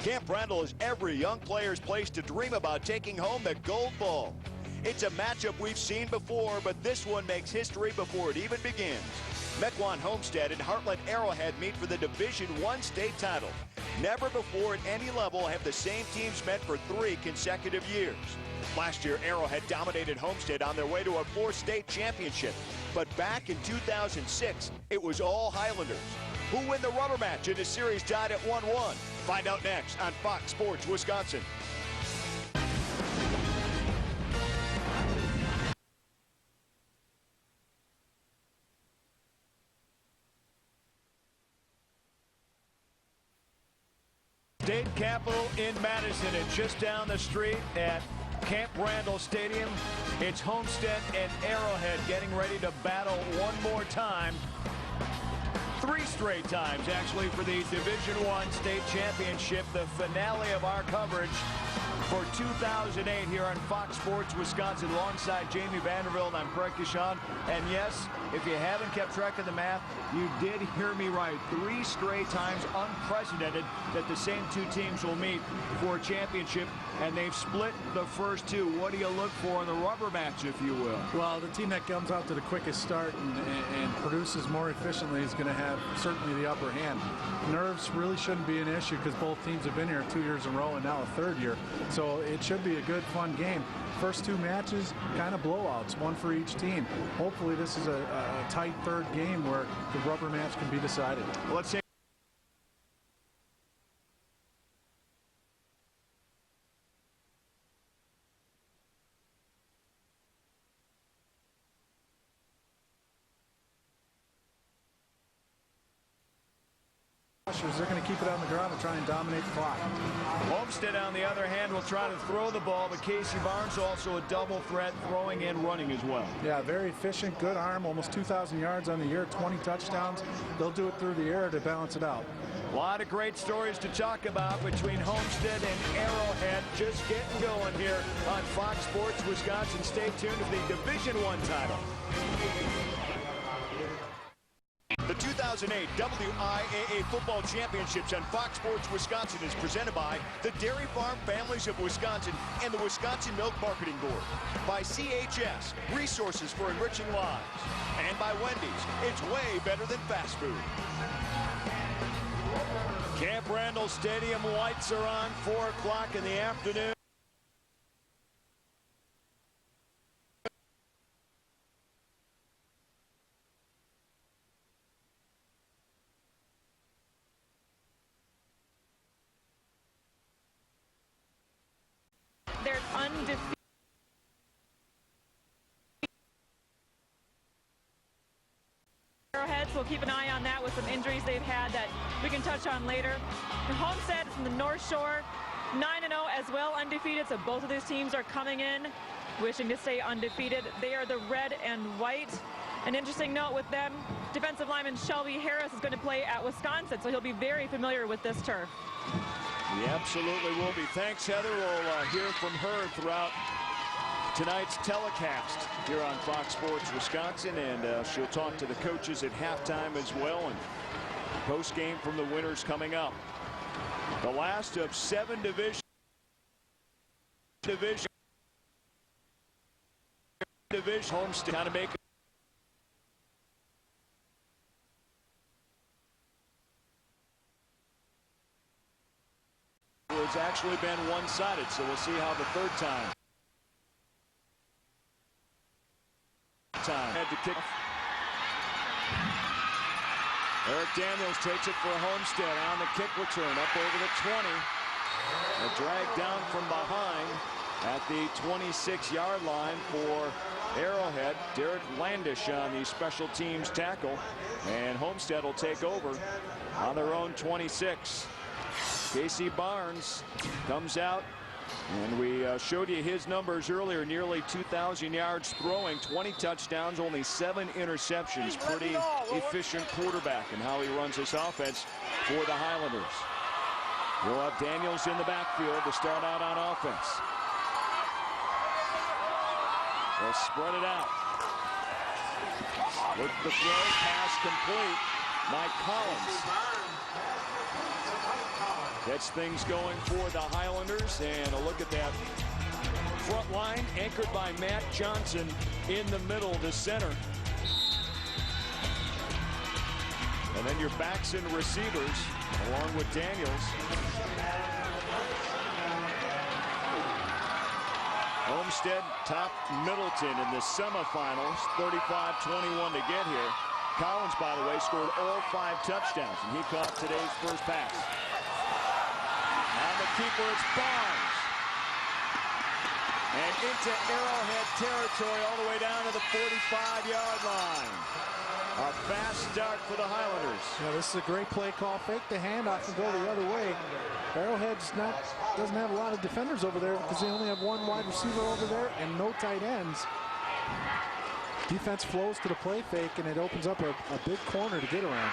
Camp Randall is every young player's place to dream about taking home the gold ball. It's a matchup we've seen before, but this one makes history before it even begins. Mequon Homestead and Heartland Arrowhead meet for the Division I state title. Never before at any level have the same teams met for 3 consecutive years. Last year, Arrowhead dominated Homestead on their way to a 4th state championship. But back in 2006, it was all Highlanders. Who win the rubber match in a series tied at 1-1? Find out next on Fox Sports Wisconsin. State capital in Madison, and just down the street at Camp Randall Stadium, it's Homestead and Arrowhead getting ready to battle one more time. 3 straight times, actually, for the Division I state championship, the finale of our coverage for 2008 here on Fox Sports Wisconsin, alongside Jamie Vanderbilt. I'm Craig Kishon. And yes, if you haven't kept track of the math, you did hear me right. 3 straight times, unprecedented, that the same 2 teams will meet for a championship, and they've split the first 2. What do you look for in the rubber match, if you will? Well, the team that comes out to the quickest start and produces more efficiently is going to have certainly the upper hand. Nerves really shouldn't be an issue because both teams have been here 2 years in a row and now a 3rd year. So it should be a good, fun game. First 2 matches, kind of blowouts, 1 for each team. Hopefully this is a tight 3rd game where the rubber match can be decided. Well, let's see. They're going to keep it on the ground and try and dominate the clock. Homestead, on the other hand, will try to throw the ball, but Casey Barnes also a double threat, throwing and running as well. Yeah, very efficient, good arm, almost 2,000 yards on the year, 20 touchdowns. They'll do it through the air to balance it out. A lot of great stories to talk about between Homestead and Arrowhead. Just getting going here on Fox Sports Wisconsin. Stay tuned to the Division I title. The 2008 WIAA Football Championships on Fox Sports Wisconsin is presented by the Dairy Farm Families of Wisconsin and the Wisconsin Milk Marketing Board. By CHS, resources for enriching lives. And by Wendy's, it's way better than fast food. Camp Randall Stadium lights are on, 4 o'clock in the afternoon. They're undefeated. Arrowheads, we'll keep an eye on that with some injuries they've had that we can touch on later. The Homestead from the North Shore, 9-0 as well, undefeated. So both of these teams are coming in wishing to stay undefeated. They are the red and white. An interesting note with them, defensive lineman Shelby Harris is going to play at Wisconsin, so he'll be very familiar with this turf. He absolutely will be. Thanks, Heather. We'll hear from her throughout tonight's telecast here on Fox Sports Wisconsin, and she'll talk to the coaches at halftime as well, and post-game from the winners coming up. The last of 7 division Homestead kind of make it's actually been one-sided, so we'll see how the 3rd time. Had to kick. Eric Daniels takes it for Homestead on the kick return up over the 20. A drag down from behind at the 26-yard line for Arrowhead. Derek Landish on the special teams tackle, and Homestead will take over on their own 26. Casey Barnes comes out, and we showed you his numbers earlier. Nearly 2,000 yards throwing, 20 touchdowns, only 7 interceptions. Pretty efficient quarterback in how he runs this offense for the Highlanders. We'll have Daniels in the backfield to start out on offense. They'll spread it out. With the throw, pass complete. Mike Collins. Gets things going for the Highlanders, and a look at that front line anchored by Matt Johnson in the middle, the center. And then your backs and receivers along with Daniels. Homestead topped Middleton in the semifinals, 35-21 to get here. Collins, by the way, scored all 5 touchdowns, and he caught today's first pass. On the keeper, it's Barnes. And into Arrowhead territory all the way down to the 45-yard line. A fast start for the Highlanders. Yeah, this is a great play call. Fake the handoff and go the other way. Arrowhead's doesn't have a lot of defenders over there because they only have 1 wide receiver over there and no tight ends. Defense flows to the play fake, and it opens up a big corner to get around.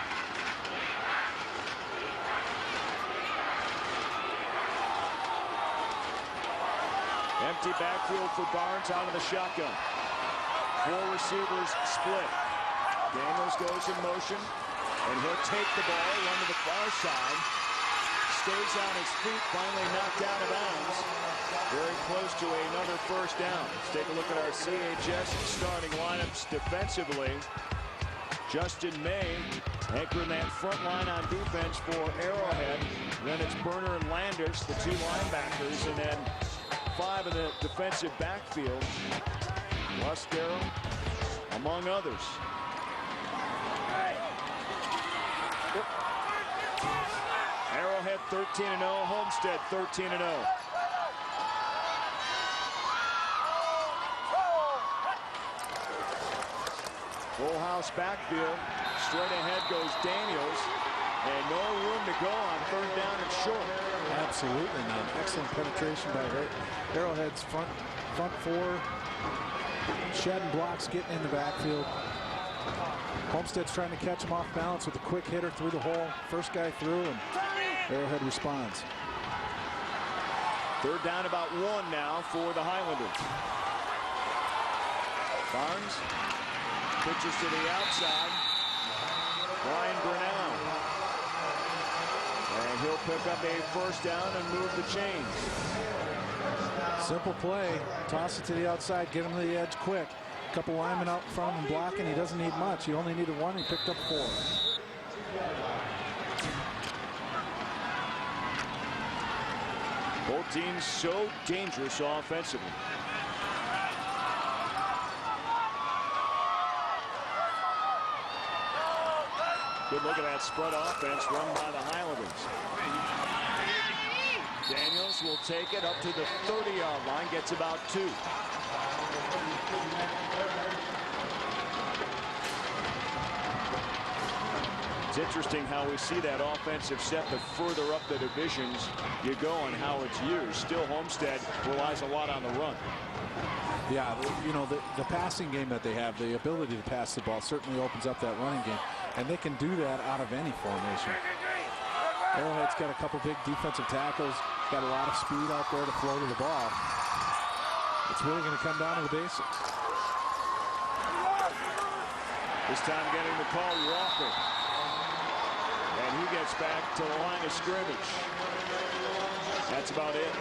Empty backfield for Barnes out of the shotgun. 4 receivers split. Daniels goes in motion, and he'll take the ball, run to the far side. Stays on his feet, finally knocked out of bounds. Very close to another first down. Let's take a look at our CHS starting lineups defensively. Justin May anchoring that front line on defense for Arrowhead. Then it's Burner and Landers, the 2 linebackers, and then 5 in the defensive backfield. Lustero, among others. Arrowhead 13-0, Homestead 13-0. Full house backfield. Straight ahead goes Daniels. And no room to go on 3rd down and short. Absolutely not. Excellent penetration by Arrowhead's front 4. Shedding blocks, getting in the backfield. Homestead's trying to catch him off balance with a quick hitter through the hole. First guy through, and Arrowhead responds. 3rd down, about 1 now for the Highlanders. Barnes pitches to the outside. Ryan Brown. And he'll pick up a first down and move the chains. Simple play. Toss it to the outside. Get him to the edge quick. A couple linemen out in front of him blocking. He doesn't need much. He only needed 1. He picked up 4. Both teams so dangerous offensively. Good look at that spread offense run by the Highlanders. Daniels will take it up to the 30-yard line, gets about 2. It's interesting how we see that offensive set the further up the divisions you go and how it's used. Still, Homestead relies a lot on the run. Yeah, you know, the passing game that they have, the ability to pass the ball certainly opens up that running game. And they can do that out of any formation. Arrowhead's got a couple big defensive tackles, got a lot of speed out there to flow to the ball. It's really going to come down to the basics. This time getting the call, Walker. And he gets back to the line of scrimmage. That's about it.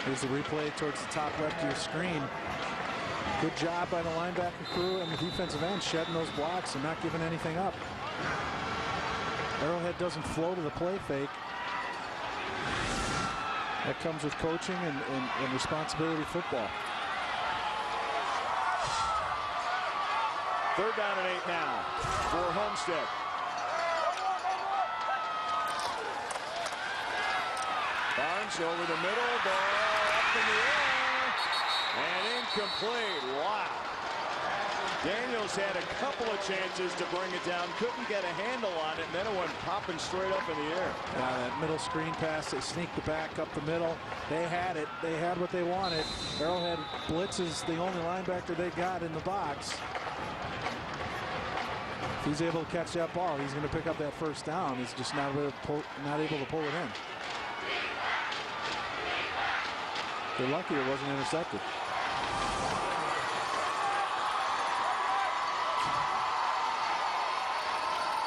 Here's the replay towards the top left of your screen. Good job by the linebacker crew and the defensive end shedding those blocks and not giving anything up. Arrowhead doesn't flow to the play fake. That comes with coaching and responsibility football. 3rd down and 8 now for Homestead. Barnes over the middle, ball up in the air, and incomplete. Wow. Daniels had a couple of chances to bring it down, couldn't get a handle on it, and then it went popping straight up in the air. Yeah, that middle screen pass, they sneaked the back up the middle. They had it. They had what they wanted. Arrowhead blitzes the only linebacker they got in the box. If he's able to catch that ball, he's going to pick up that first down. He's just not able to pull it in. They're lucky it wasn't intercepted.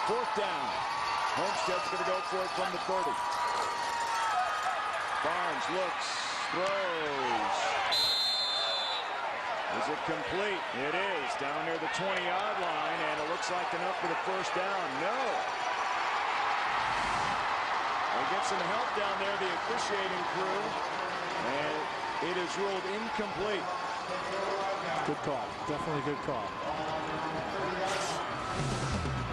Fourth down. Homestead's going to go for it from the 30. Barnes looks, throws. Is it complete? It is. Down near the 20-yard line, and it looks like enough for the first down. No. They get some help down there, the officiating crew, and it is ruled incomplete. Good call. Definitely good call.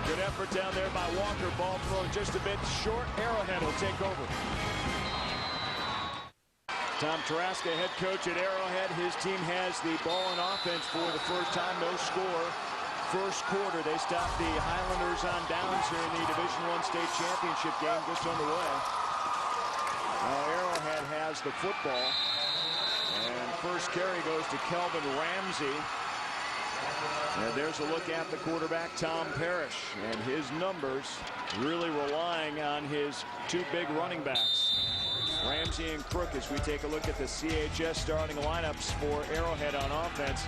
Good effort down there by Walker. Ball thrown just a bit short. Arrowhead will take over. Tom Taraska, head coach at Arrowhead. His team has the ball on offense for the first time. No score. First quarter, they stopped the Highlanders on downs here in the Division I state championship game just underway. Now Arrowhead has the football. And first carry goes to Kelvin Ramsey. And there's a look at the quarterback, Tom Parrish, and his numbers really relying on his two big running backs, Ramsey and Crook, as we take a look at the CHS starting lineups for Arrowhead on offense.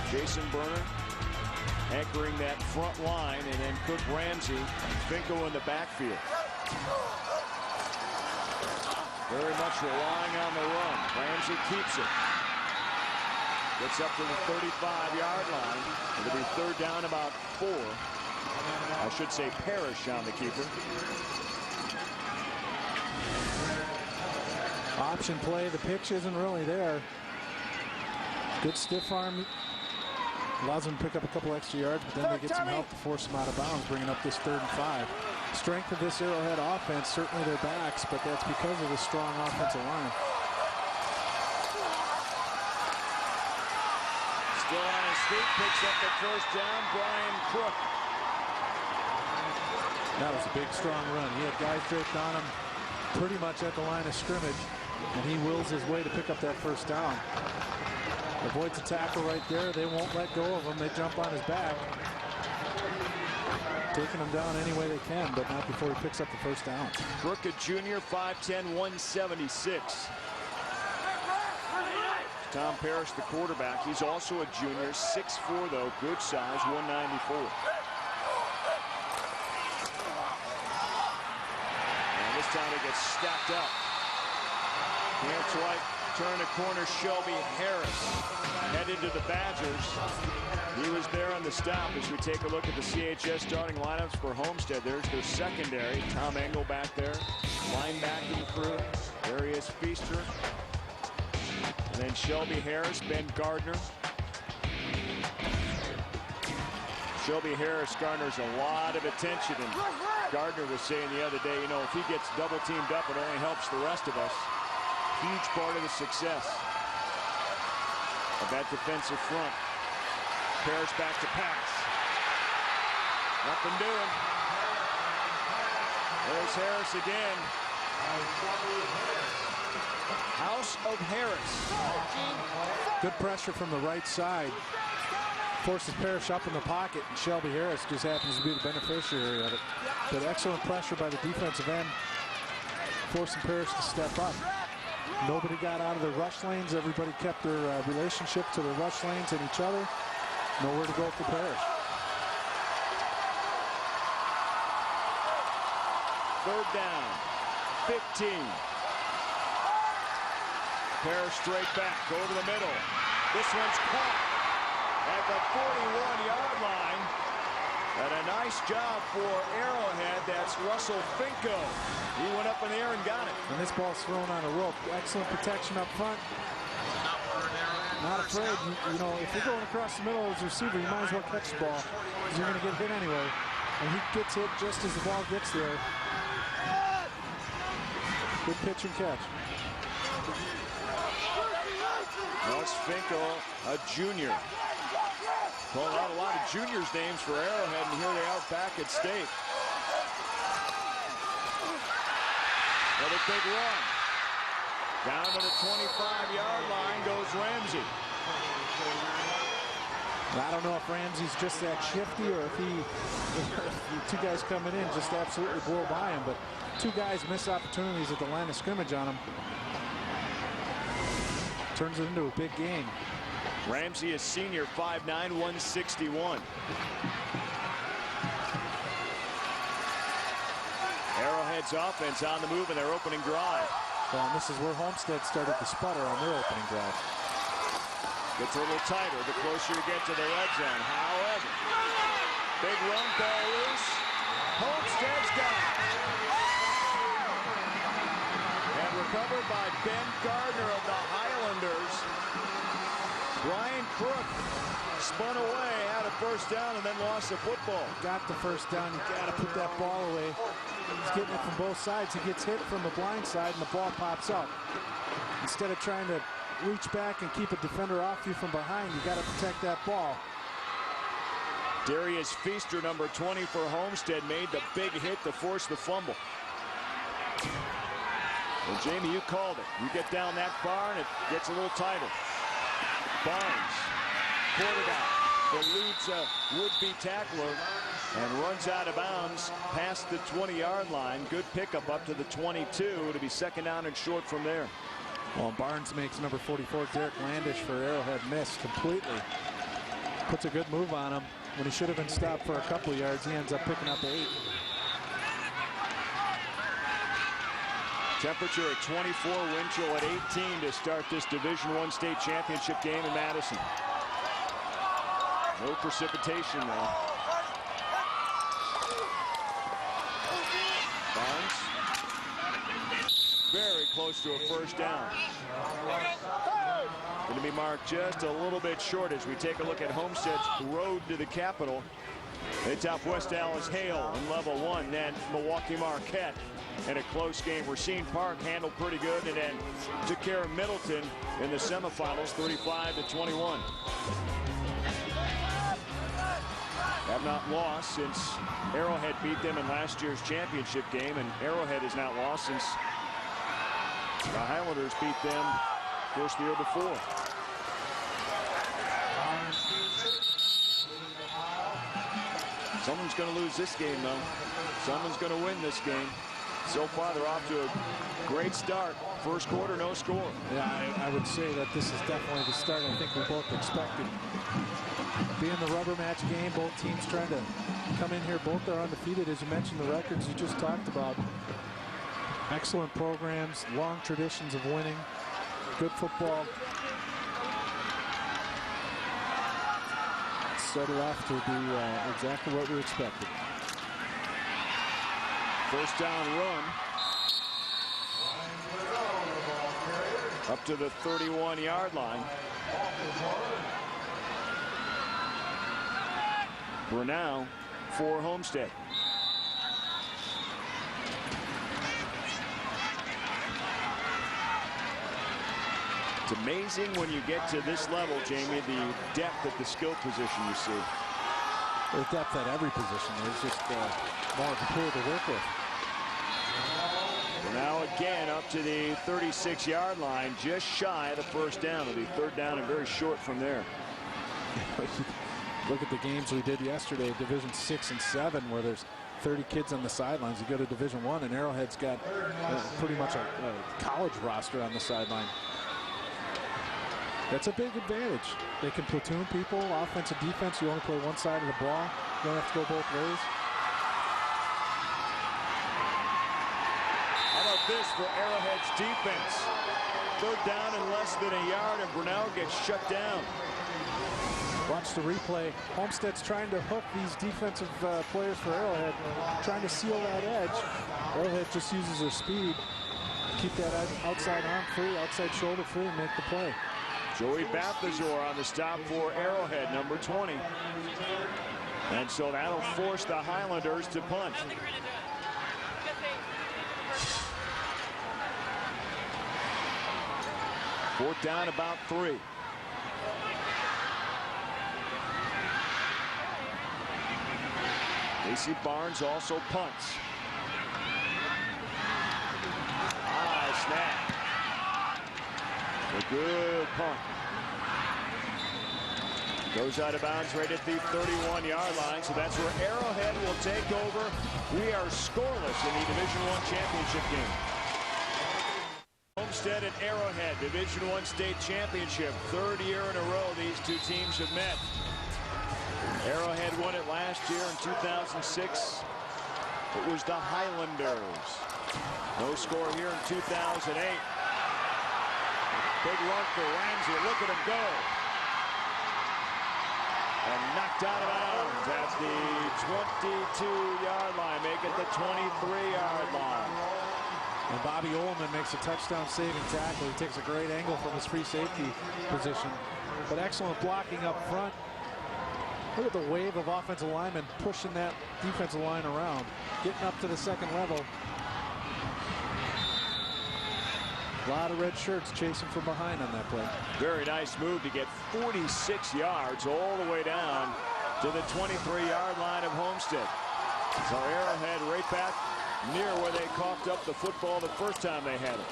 Jason Berner anchoring that front line, and then Cook, Ramsey, Finko in the backfield. Very much relying on the run. Ramsey keeps it. Gets up to the 35-yard line. It'll be third down, about 4. I should say Parrish on the keeper. Option play. The pitch isn't really there. Good stiff arm. Allows them to pick up a couple extra yards, but then they get some help to force them out of bounds, bringing up this 3rd and 5. Strength of this Arrowhead offense, certainly their backs, but that's because of the strong offensive line. Still on his feet, picks up the first down, Brian Crook. That was a big, strong run. He had guys draped on him pretty much at the line of scrimmage, and he wills his way to pick up that first down. Avoids a tackle right there. They won't let go of him. They jump on his back, taking him down any way they can, but not before he picks up the first down. Crook, a junior, 5'10", 176. Tom Parrish, the quarterback. He's also a junior, 6'4", though, good size, 194. And this time it gets stacked up. Camp White turn a corner. Shelby Harris headed to the Badgers. He was there on the stop as we take a look at the CHS starting lineups for Homestead. There's their secondary. Tom Engel back there. Linebacking crew. Darius Feaster. And then Shelby Harris, Ben Gardner. Shelby Harris garners a lot of attention, and Gardner was saying the other day, you know, if he gets double teamed up, it only helps the rest of us. Huge part of the success of that defensive front. Parrish back to pass. Nothing doing. There's Harris again. House of Harris. Good pressure from the right side. Forces Parrish up in the pocket, and Shelby Harris just happens to be the beneficiary of it. But excellent pressure by the defensive end, forcing Parrish to step up. Nobody got out of the rush lanes. Everybody kept their relationship to the rush lanes and each other. Nowhere to go for Parrish. Third down, 15. Parrish straight back, over the middle. This one's caught at the 41-yard line. And a nice job for Arrowhead. That's Russell Finko. He went up in the air and got it. And this ball's thrown on a rope. Excellent protection up front. Not afraid. You know, if you're going across the middle as a receiver, you might as well catch the ball, because you're going to get hit anyway. And he gets hit just as the ball gets there. Good pitch and catch. Russ Finko, a junior. Calling out a lot of juniors' names for Arrowhead, and here they are back at state. Another big run. Down to the 25-yard line goes Ramsey. I don't know if Ramsey's just that shifty, or if the two guys coming in just absolutely blow by him, but two guys miss opportunities at the line of scrimmage on him. Turns it into a big game. Ramsey is senior, 5'9", 161. Arrowhead's offense on the move in their opening drive. Well, and this is where Homestead started to sputter on their opening drive. Gets a little tighter the closer you get to the red zone. However, big run, ball loose. Homestead's got it. And recovered by Ben Gardner of the Highlanders. Brian Crook spun away, had a first down, and then lost the football. Got the first down. You got to put that ball away. He's getting it from both sides. He gets hit from the blind side, and the ball pops up. Instead of trying to reach back and keep a defender off you from behind, you got to protect that ball. Darius Feaster, number 20 for Homestead, made the big hit to force the fumble. Well, Jamie, you called it. You get down that far, and it gets a little tighter. Barnes, quarterback, eludes a would-be tackler and runs out of bounds past the 20-yard line. Good pickup up to the 22 to be second down and short from there. Well, Barnes makes number 44, Derek Landish for Arrowhead, miss completely. Puts a good move on him. When he should have been stopped for a couple of yards, he ends up picking up 8. Temperature at 24, wind chill at 18 to start this Division I state championship game in Madison. No precipitation though. Barnes. Very close to a first down. Going to be marked just a little bit short as we take a look at Homestead's road to the Capitol. It's out West Dallas Hale in level 1, then Milwaukee Marquette in a close game. Racine Park handled pretty good and then took care of Middleton in the semifinals, 35-21. Have not lost since Arrowhead beat them in last year's championship game, and Arrowhead has not lost since the Highlanders beat them, of course, the year before. Someone's going to lose this game, though. Someone's going to win this game. So far, they're off to a great start. First quarter, no score. Yeah, I would say that this is definitely the start I think we both expected. Being the rubber match game, both teams trying to come in here. Both are undefeated. As you mentioned, the records you just talked about. Excellent programs, long traditions of winning, good football. Started off to be exactly what we expected. First down run. Up to the 31-yard line. Brunau for Homestead. It's amazing when you get to this level, Jamie, the depth at the skill position you see. There's depth at every position. There's just more of a pool to work with. Now again up to the 36-yard line, just shy of the first down. It'll be third down and very short from there. Look at the games we did yesterday, Division 6 and 7, where there's 30 kids on the sidelines. You go to Division 1, and Arrowhead's got pretty much a college roster on the sideline. That's a big advantage. They can platoon people, offense and defense. You only play one side of the ball. You don't have to go both ways. How about this for Arrowhead's defense? Third down and less than a yard, and Brunel gets shut down. Watch the replay. Homestead's trying to hook these defensive players for Arrowhead, trying to seal that edge. Arrowhead just uses their speed, keep that outside arm free, outside shoulder free, and make the play. Joey Balthazar on the stop for Arrowhead, number 20. And so that'll force the Highlanders to punt. Fourth down, about 3. Casey Barnes also punts. High snap. A good punt. Goes out of bounds right at the 31-yard line, so that's where Arrowhead will take over. We are scoreless in the Division I championship game. Homestead and Arrowhead, Division I state championship. Third year in a row these two teams have met. Arrowhead won it last year in 2006. It was the Highlanders. No score here in 2008. Big run for Ramsey. Look at him go. And knocked out of bounds at the 22-yard line. Make it the 23-yard line. And Bobby Ullman makes a touchdown saving tackle. He takes a great angle from his free safety position. But excellent blocking up front. Look at the wave of offensive linemen pushing that defensive line around. Getting up to the second level. A lot of red shirts chasing from behind on that play. Very nice move to get 46 yards all the way down to the 23-yard line of Homestead. So Arrowhead right back near where they coughed up the football the first time they had it.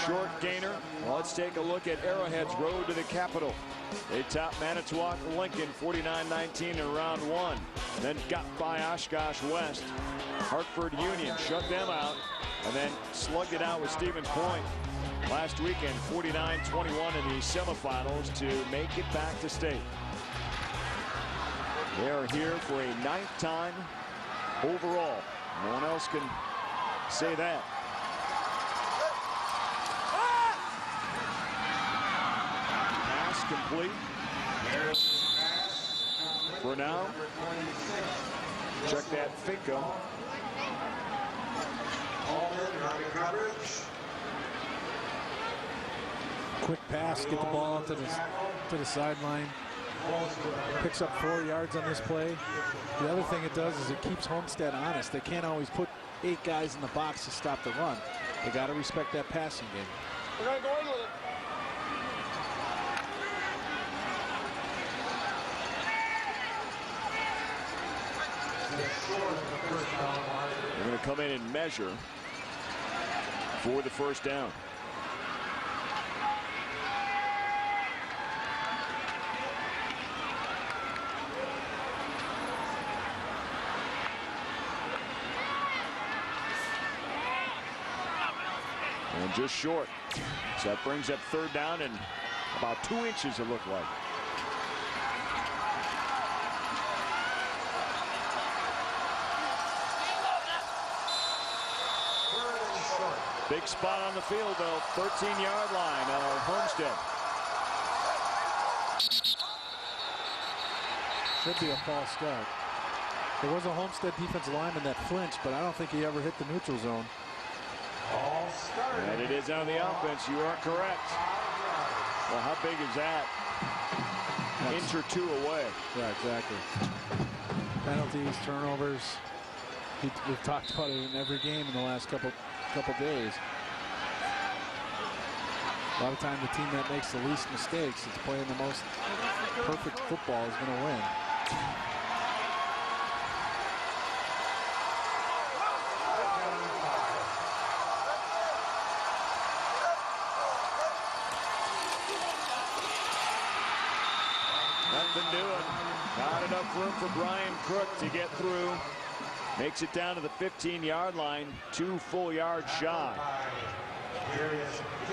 Short gainer. Well, let's take a look at Arrowhead's road to the Capitol. They topped Manitowoc Lincoln 49-19 in round one. Then got by Oshkosh West. Hartford Union shut them out and then slugged it out with Stevens Point last weekend 49-21 in the semifinals to make it back to state. They are here for a 9th time overall. No one else can say that. Pass complete. For now, check that Finko. Quick pass, get the ball to the sideline. Picks up 4 yards on this play. The other thing it does is it keeps Homestead honest. They can't always put 8 guys in the box to stop the run. They got to respect that passing game. We're going to go in with it. They're going to come in and measure for the first down. And just short. So that brings up third down and about 2 inches it looked like. Big spot on the field, though. 13-yard line of Homestead. Should be a false start. There was a Homestead defensive lineman that flinched, but I don't think he ever hit the neutral zone. And it is on the offense. You are correct. Well, how big is that? Inch or two away. Yeah, exactly. Penalties, turnovers. We've talked about it in every game in the last couple days. A lot of times the team that makes the least mistakes is playing the most perfect football is going to win. Nothing doing. Not enough room for Brian Crook to get through. Makes it down to the 15-yard line, 2 full yards shy.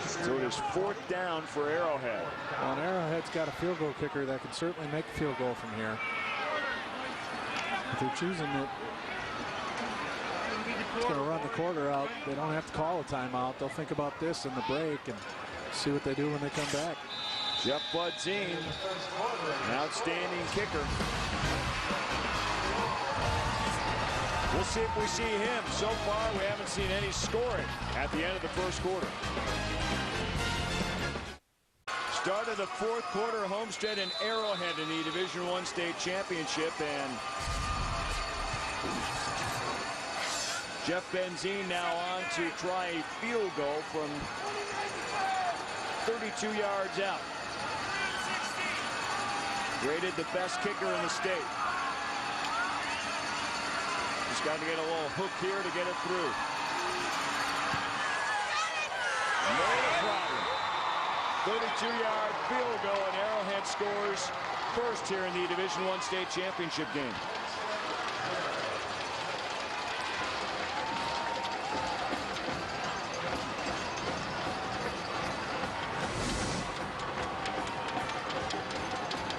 So it is 4th down for Arrowhead. Well, and Arrowhead's got a field goal kicker that can certainly make a field goal from here. If they're choosing it, it's going to run the quarter out. They don't have to call a timeout. They'll think about this in the break and see what they do when they come back. Jeff Budzine, an outstanding kicker. We'll see if we see him. So far, we haven't seen any scoring at the end of the first quarter. Start of the 4th quarter, Homestead and Arrowhead in the Division I state championship. And Jeff Benzine now on to try a field goal from 32 yards out. Rated the best kicker in the state. Just got to get a little hook here to get it through. No problem. 32-yard field goal, and Arrowhead scores first here in the Division I state championship game.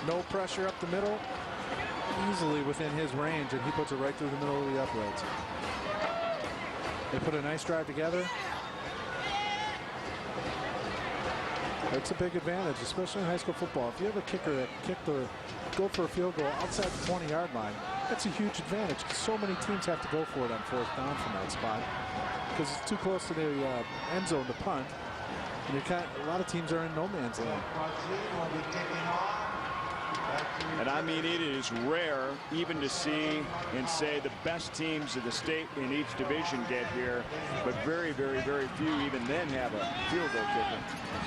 No pressure up the middle. easily within his range, and he puts it right through the middle of the uprights. They put a nice drive together. That's a big advantage, especially in high school football. If you have a kicker that go for a field goal outside the 20-yard line, that's a huge advantage because so many teams have to go for it on 4th down from that spot because it's too close to the end zone to punt. And a lot of teams are in no man's land. And I mean, it is rare even to see and say the best teams of the state in each division get here, but very, very, very few even then have a field goal kicker.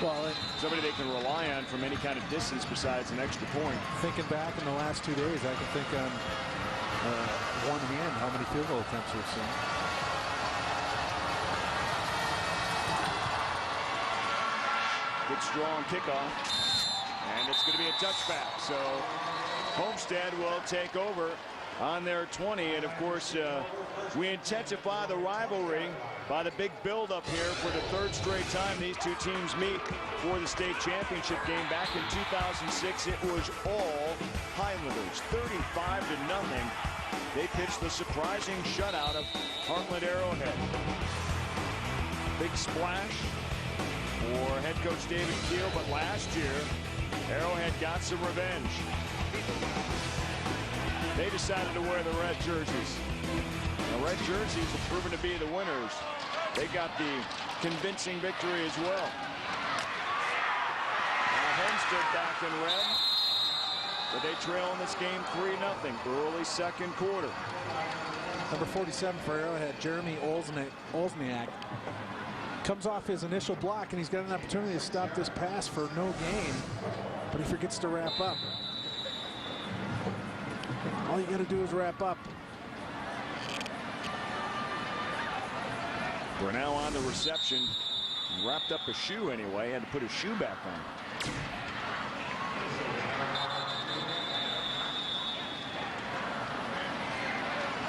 Well, somebody they can rely on from any kind of distance besides an extra point. Thinking back in the last 2 days, I can think on one hand how many field goal attempts we've seen. Good strong kickoff. And it's going to be a touchback. So Homestead will take over on their 20. And of course, we intensify the rivalry by the big build-up here for the 3rd straight time these two teams meet for the state championship game. Back in 2006, it was all Highlanders, 35-0. They pitched the surprising shutout of Heartland Arrowhead. Big splash for head coach David Keel, but last year, Arrowhead got some revenge. They decided to wear the red jerseys. The red jerseys have proven to be the winners. They got the convincing victory as well. Now Homestead back in red, but they trail in this game 3-0 early 2nd quarter. Number 47 for Arrowhead, Jeremy Olsniak, comes off his initial block, and he's got an opportunity to stop this pass for no gain, but he forgets to wrap up. All you got to do is wrap up. We're now on the reception. He wrapped up a shoe anyway, had to put his shoe back on.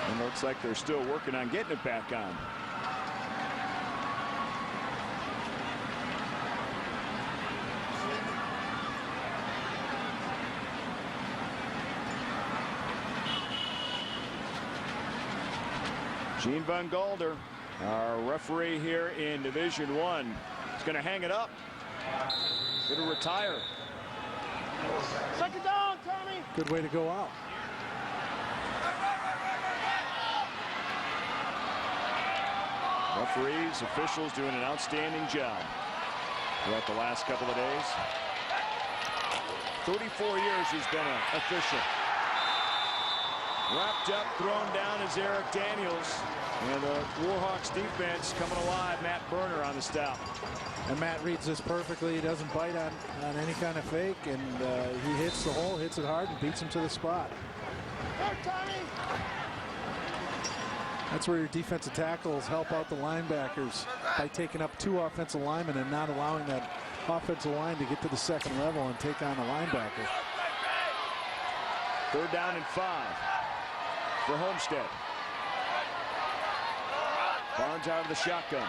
And it looks like they're still working on getting it back on. Gene Van Galder, our referee here in Division I, is going to hang it up. Going to retire. 2nd down, Tommy. Good way to go out. Referees, officials doing an outstanding job throughout the last couple of days. 34 years he's been an official. Wrapped up, thrown down is Eric Daniels. And the Warhawks defense coming alive. Matt Berner on the stop. And Matt reads this perfectly. He doesn't bite on any kind of fake, and he hits the hole, hits it hard, and beats him to the spot. That's where your defensive tackles help out the linebackers by taking up 2 offensive linemen and not allowing that offensive line to get to the 2nd level and take on a linebacker. 3rd down and 5 for Homestead. Barnes out of the shotgun.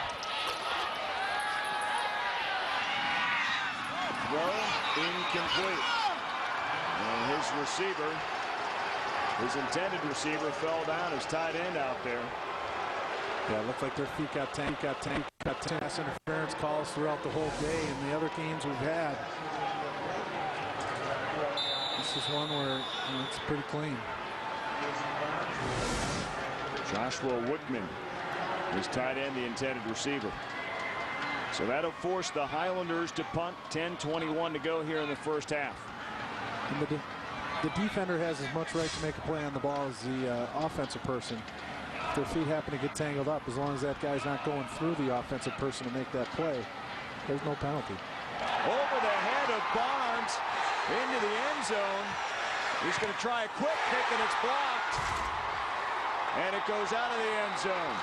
Throw incomplete. And his receiver, his intended receiver, fell down. His tight end out there. Yeah, it looked like their feet got tanked. Pass interference calls throughout the whole day in the other games we've had. This is one where it's pretty clean. Joshua Woodman, his tight end, the intended receiver. So that'll force the Highlanders to punt. 10:21 to go here in the 1st half. And the defender has as much right to make a play on the ball as the offensive person. If their feet happen to get tangled up, as long as that guy's not going through the offensive person to make that play, there's no penalty. Over the head of Barnes into the end zone. He's going to try a quick kick, and it's blocked. And it goes out of the end zone.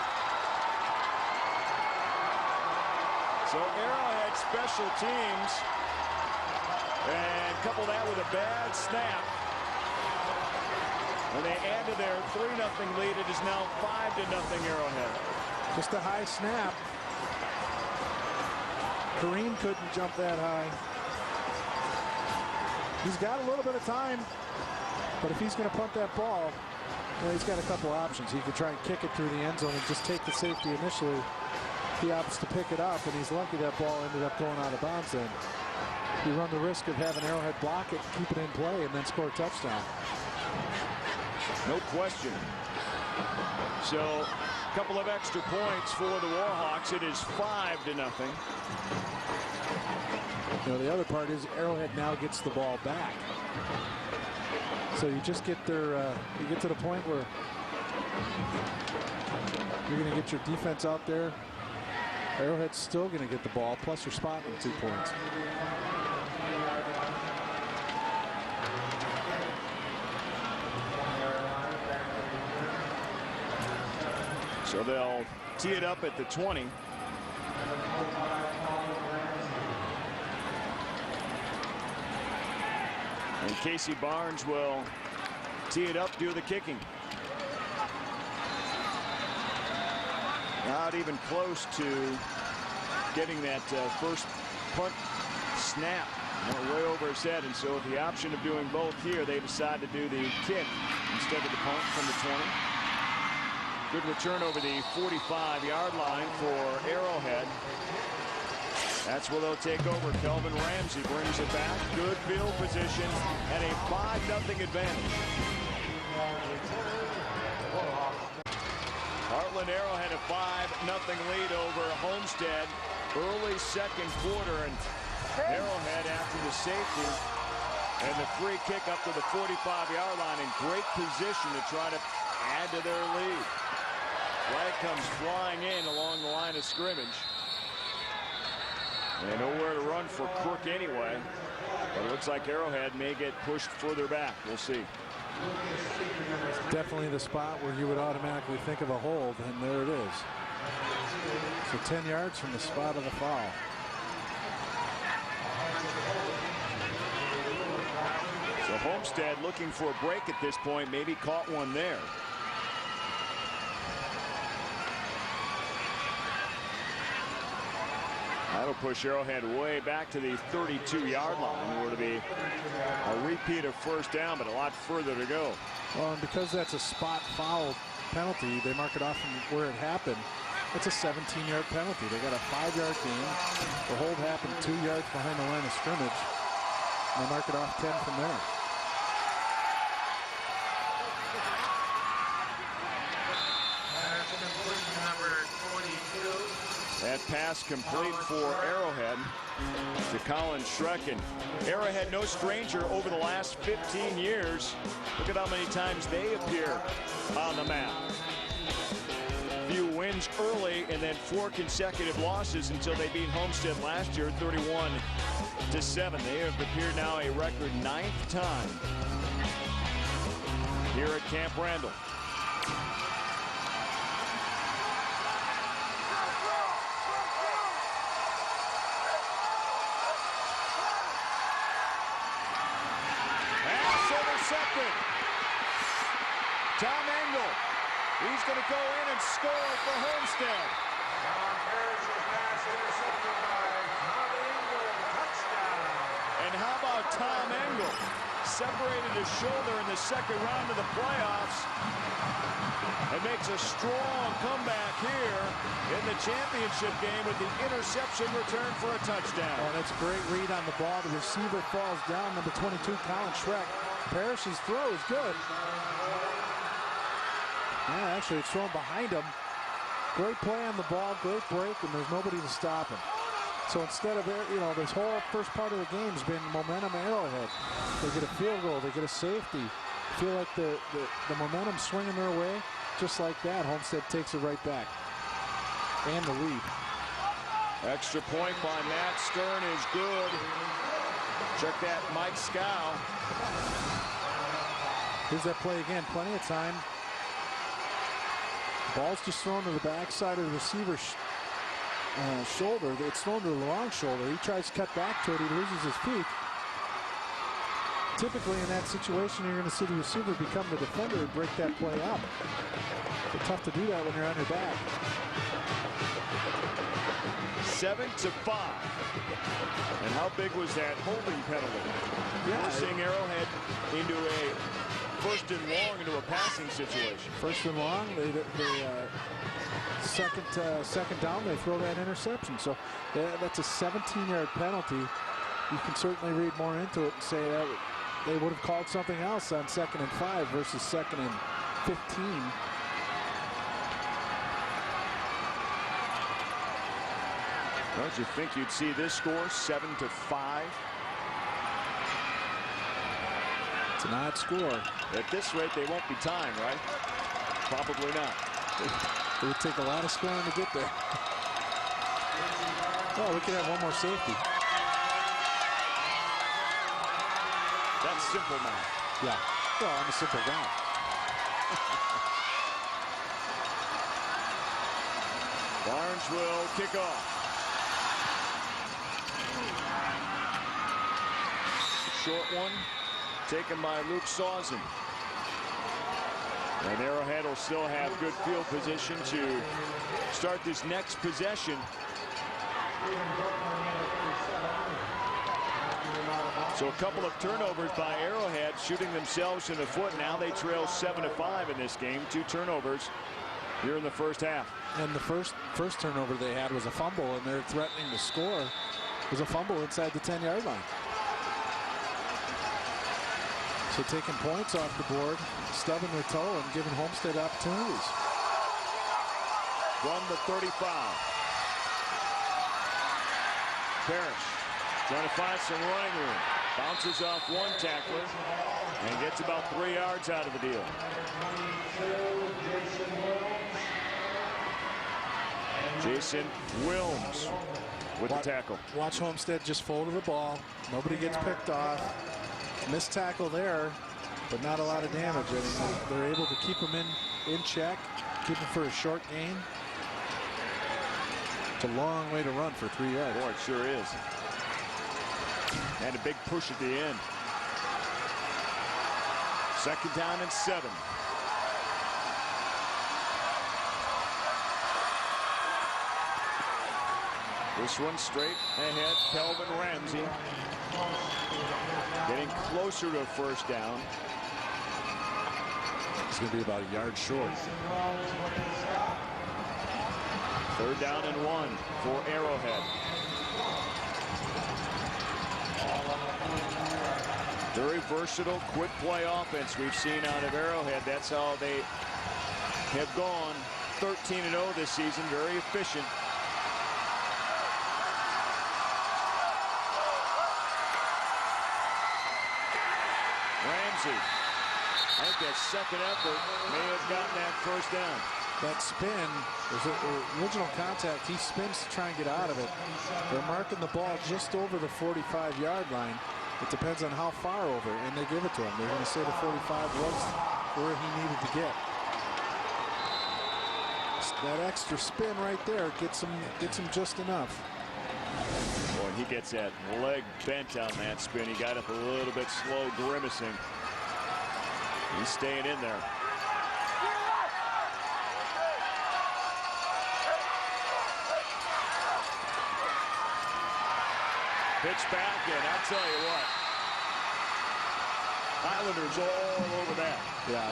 So Arrowhead special teams, and couple that with a bad snap. And they add to their 3-0 lead. It is now 5-0 Arrowhead. Just a high snap. Kareem couldn't jump that high. He's got a little bit of time. But if he's going to punt that ball, well, he's got a couple options. He could try and kick it through the end zone and just take the safety initially. He opts to pick it up, and he's lucky that ball ended up going out of bounds then. You run the risk of having Arrowhead block it, keep it in play, and then score a touchdown. No question. So, a couple of extra points for the Warhawks. It is 5-0. You know, the other part is Arrowhead now gets the ball back. So you just get their, you get to the point where you're going to get your defense out there. Arrowhead's still going to get the ball, plus you're spotting 2 points. So they'll tee it up at the 20. And Casey Barnes will tee it up, do the kicking. Not even close to getting that first punt snap. Way over his head, and so with the option of doing both here, they decide to do the kick instead of the punt from the 20. Good return over the 45-yard line for Arrowhead. That's where they'll take over. Kelvin Ramsey brings it back. Good field position and a 5-0 advantage. Heartland Arrowhead a 5-0 lead over Homestead. Early second quarter, and Arrowhead after the safety and the free kick up to the 45-yard line in great position to try to add to their lead. Flag comes flying in along the line of scrimmage. And nowhere to run for Crook anyway. But it looks like Arrowhead may get pushed further back. We'll see. Definitely the spot where you would automatically think of a hold, and there it is. So 10 yards from the spot of the foul. So Homestead looking for a break at this point, maybe caught one there. That'll push Arrowhead way back to the 32-yard line, where to be a repeat of first down, but a lot further to go. Well, and because that's a spot foul penalty, they mark it off from where it happened. It's a 17-yard penalty. They got a 5-yard gain. The hold happened 2 yards behind the line of scrimmage. And they mark it off 10 from there. That pass complete for Arrowhead to Colin Schrecken. Arrowhead no stranger over the last 15 years. Look at how many times they appear on the map. Few wins early and then 4 consecutive losses until they beat Homestead last year 31-7. They have appeared now a record 9th time here at Camp Randall. Intercepted. Tom Engel. He's going to go in and score for Homestead. And how about Tom Engel? Separated his shoulder in the second round of the playoffs and makes a strong comeback here in the championship game with the interception return for a touchdown. Oh, that's a great read on the ball. The receiver falls down. Number 22, Colin Schreck. Parrish's throw is good. Yeah, actually, it's thrown behind him. Great play on the ball, great break, and there's nobody to stop him. So instead of, you know, this whole first part of the game has been momentum Arrowhead. They get a field goal, they get a safety. Feel like the momentum swinging their way. Just like that, Homestead takes it right back. And the lead. Extra point by Matt Stern is good. Check that, Mike Scow. Here's that play again, plenty of time. Ball's just thrown to the backside of the receiver's shoulder. It's thrown to the long shoulder. He tries to cut back to it. He loses his feet. Typically in that situation, you're going to see the receiver become the defender and break that play up. It's tough to do that when you're on your back. 7-5. And how big was that holding penalty? Yeah. Forcing Arrowhead into a first and long into a passing situation. First and long, second down, they throw that interception. So that's a 17-yard penalty. You can certainly read more into it and say that they would have called something else on 2nd and 5 versus 2nd and 15. Don't you think you'd see this score 7-5? It's an odd score. At this rate, they won't be timed, right? Probably not. It would take a lot of scoring to get there. Oh, we could have one more safety. That's simple math. Yeah. Well, I'm a simple guy. Barnes will kick off. Short one taken by Luke Sauzen. And Arrowhead will still have good field position to start this next possession. So a couple of turnovers by Arrowhead, shooting themselves in the foot. Now they trail 7-5 in this game. 2 turnovers here in the first half. And the first turnover they had was a fumble, and they're threatening to score. It was a fumble inside the 10-yard line. So taking points off the board, stubbing their toe, and giving Homestead opportunities. From the 35. Parrish trying to find some running room. Bounces off one tackler and gets about 3 yards out of the deal. Jason Wilms with the tackle. Watch Homestead just fold the ball. Nobody gets picked off. Missed tackle there, but not a lot of damage. I mean, they're able to keep him in check, keep him for a short gain. It's a long way to run for 3 yards. Boy, it sure is. And a big push at the end. 2nd down and 7. This one straight ahead. Kelvin Ramsey getting closer to a first down. It's going to be about a yard short. 3rd down and 1 for Arrowhead. Very versatile, quick play offense we've seen out of Arrowhead. That's how they have gone 13-0 this season. Very efficient. Ramsey, I think that second effort may have gotten that first down. That spin, was the original contact. He spins to try and get out of it. They're marking the ball just over the 45-yard line. It depends on how far over, and they give it to him. They're going to say the 45 was where he needed to get. That extra spin right there gets him just enough. Boy, he gets that leg bent on that spin. He got up a little bit slow, grimacing. He's staying in there. Pitch back, and I'll tell you what, Highlanders all over that. Yeah,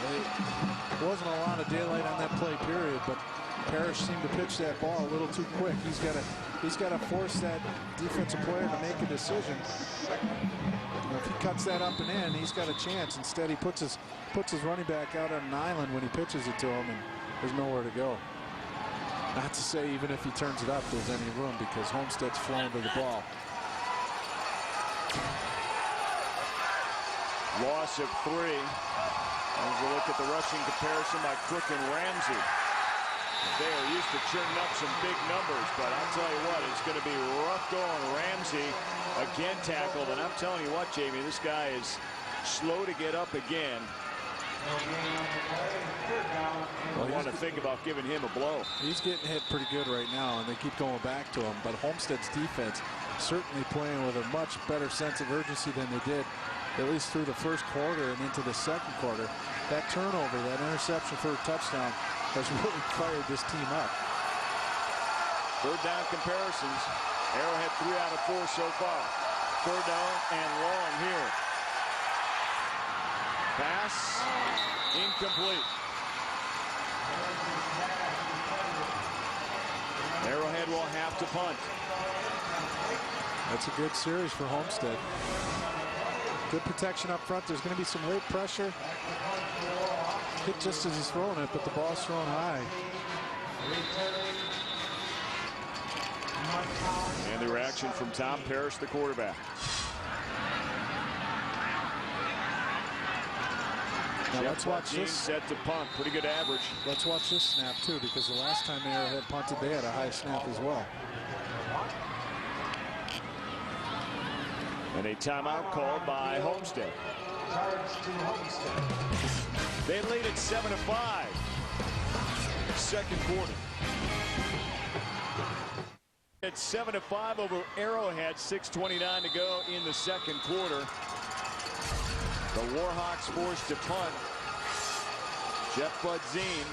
there wasn't a lot of daylight on that play period, but Parrish seemed to pitch that ball a little too quick. He's got to force that defensive player to make a decision. If he cuts that up and in, he's got a chance. Instead, he puts his running back out on an island when he pitches it to him, and there's nowhere to go. Not to say even if he turns it up, there's any room, because Homestead's flown to the ball. Loss of 3. As we look at the rushing comparison by Cook and Ramsey. They are used to churning up some big numbers, but I'll tell you what, it's going to be rough going. Ramsey again tackled, and I'm telling you what, Jamie, this guy is slow to get up again. I want to think about giving him a blow. He's getting hit pretty good right now, and they keep going back to him. But Homestead's defense certainly playing with a much better sense of urgency than they did, at least through the first quarter and into the second quarter. That turnover, that interception for a touchdown, has really fired this team up. 3rd down comparisons. Arrowhead 3 out of 4 so far. 3rd down and long here. Pass incomplete. Arrowhead will have to punt. That's a good series for Homestead. Good protection up front. There's going to be some late pressure. Hit just as he's throwing it, but the ball's thrown high. And the reaction from Tom Parrish, the quarterback. Now let's watch this. Set to punt. Pretty good average. Let's watch this snap too, because the last time Arrowhead punted, they had a high snap as well. And a timeout called by Homestead. They lead at 7-5. Second quarter. It's 7-5 over Arrowhead. 6:29 to go in the second quarter. The Warhawks forced to punt. Jeff Budzine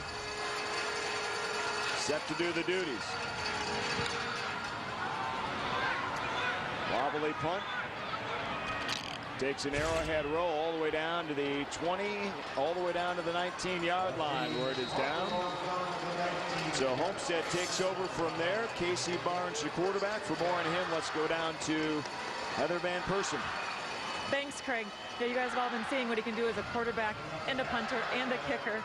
set to do the duties. Wobbly punt. Takes an Arrowhead roll all the way down to the 20, all the way down to the 19-yard line where it is down. So Homestead takes over from there. Casey Barnes, the quarterback. For more on him, let's go down to Heather Van Person. Thanks, Craig. Yeah, you guys have all been seeing what he can do as a quarterback and a punter and a kicker.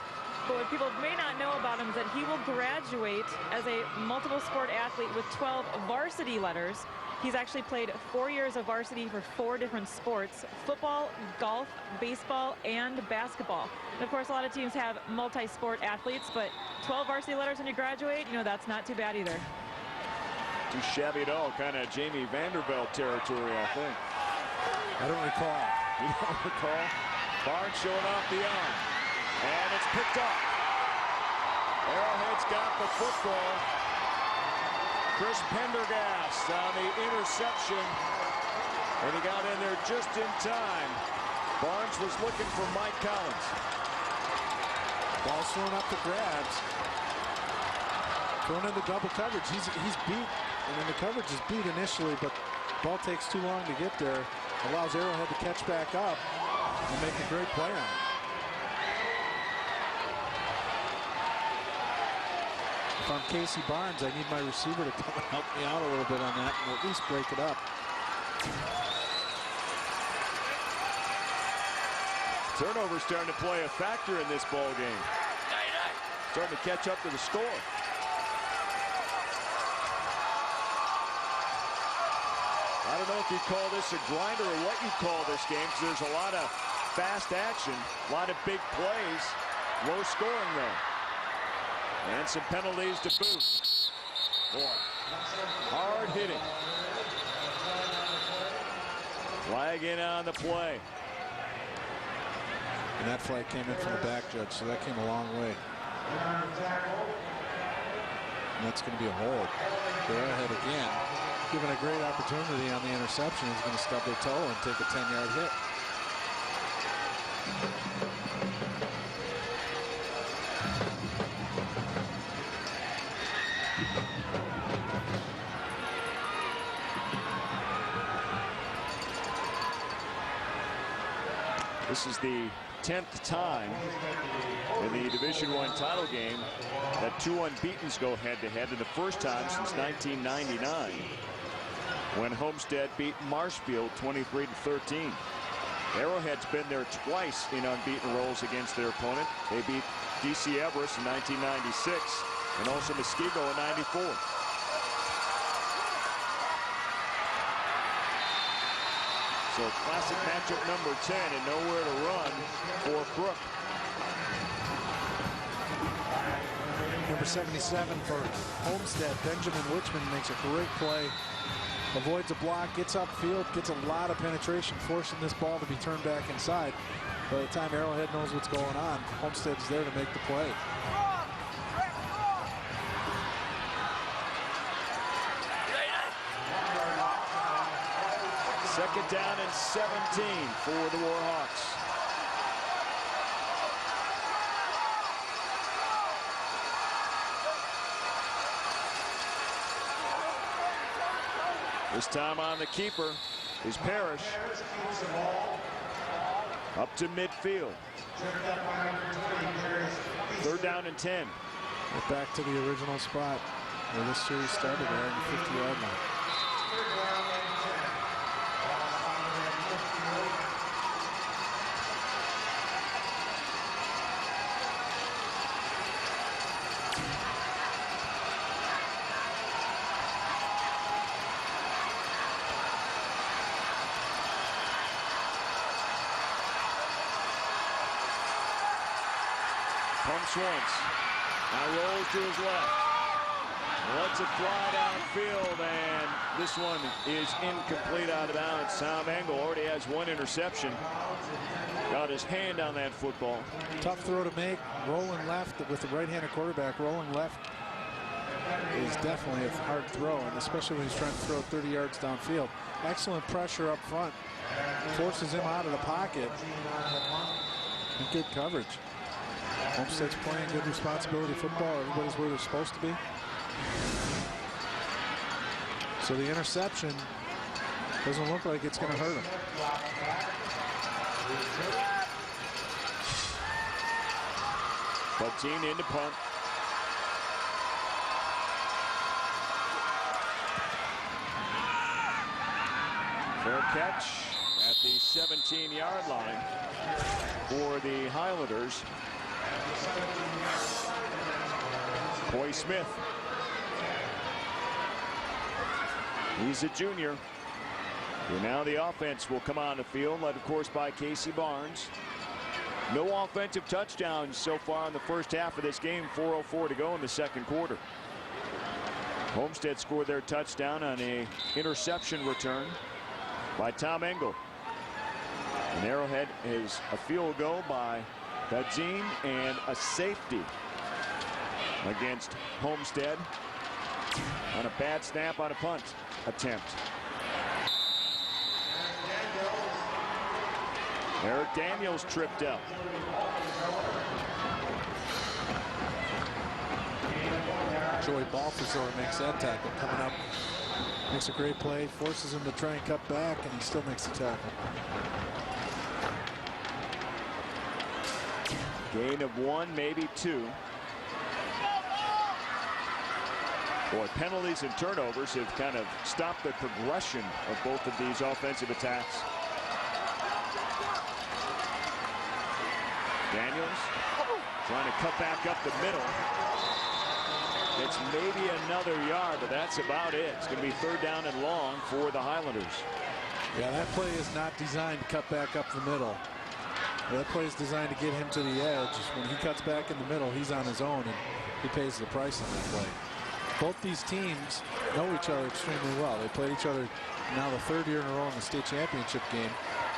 But what people may not know about him is that he will graduate as a multiple sport athlete with 12 varsity letters. He's actually played 4 years of varsity for 4 different sports: football, golf, baseball, and basketball. And of course, a lot of teams have multi-sport athletes, but 12 varsity letters when you graduate, you know, that's not too bad either. Too shabby at all. Kind of Jamie Vanderbilt territory, I think. I don't recall. You don't recall? Barnes showing off the arm. And it's picked up. Arrowhead's got the football. Chris Pendergast on the interception. And he got in there just in time. Barnes was looking for Mike Collins. Ball's thrown up to grabs. Thrown into double coverage. He's beat. And then the coverage is beat initially, but ball takes too long to get there. Allows Arrowhead to catch back up and make a great play on it. If I'm Casey Barnes, I need my receiver to come and help me out a little bit on that and at least break it up. Turnover starting to play a factor in this ball game. Starting to catch up to the score. I don't know if you call this a grinder or what you call this game, because there's a lot of fast action, a lot of big plays, low scoring though. And some penalties to boot. Boy, hard hitting. Flag in on the play. And that flag came in from the back, Judge, so that came a long way. And that's going to be a hold. Arrowhead again, given a great opportunity on the interception, he's going to stub their toe and take a 10-yard hit. This is the 10th time in the Division I title game that 2 unbeatens go head-to-head, and the first time since 1999 when Homestead beat Marshfield 23-13. Arrowhead's been there twice in unbeaten roles against their opponent. They beat DC Everest in 1996 and also Muskego in 94. So classic matchup number 10 and nowhere to run for Crook. Number 77 for Homestead, Benjamin Wichman, makes a great play. Avoids a block, gets upfield, gets a lot of penetration, forcing this ball to be turned back inside. By the time Arrowhead knows what's going on, Homestead's there to make the play. Second down and 17 for the Warhawks. This time on the keeper is Parrish. Up to midfield. 3rd down and 10. We're back to the original spot where this series started, there on the 50-yard line. Pumps once. Now rolls to his left. Lets it fly downfield, and this one is incomplete, out of bounds. Tom Engel already has 1 interception. Got his hand on that football. Tough throw to make. Rolling left with the right-handed quarterback. Rolling left is definitely a hard throw, and especially when he's trying to throw 30 yards downfield. Excellent pressure up front. Forces him out of the pocket. And good coverage. Homestead's playing good responsibility football. Everybody's where they're supposed to be. So the interception doesn't look like it's going to hurt him. Butteen into punt. Fair catch at the 17-yard line for the Highlanders. Coy Smith. He's a junior. And now the offense will come on the field, led of course by Casey Barnes. No offensive touchdowns so far in the first half of this game. 4:04 to go in the second quarter. Homestead scored their touchdown on a interception return by Tom Engel. And Arrowhead is a field goal by Badzine and a safety against Homestead on a bad snap on a punt attempt. Eric Daniels tripped up. Joey Balthazar makes that tackle. Coming up, makes a great play, forces him to try and cut back, and he still makes the tackle. Gain of 1, maybe 2. Boy, penalties and turnovers have kind of stopped the progression of both of these offensive attacks. Daniels trying to cut back up the middle. It's maybe another yard, but that's about it. It's going to be 3rd down and long for the Highlanders. Yeah, that play is not designed to cut back up the middle. That play is designed to get him to the edge. When he cuts back in the middle, he's on his own, and he pays the price on that play. Both these teams know each other extremely well. They played each other now the 3rd year in a row in the state championship game,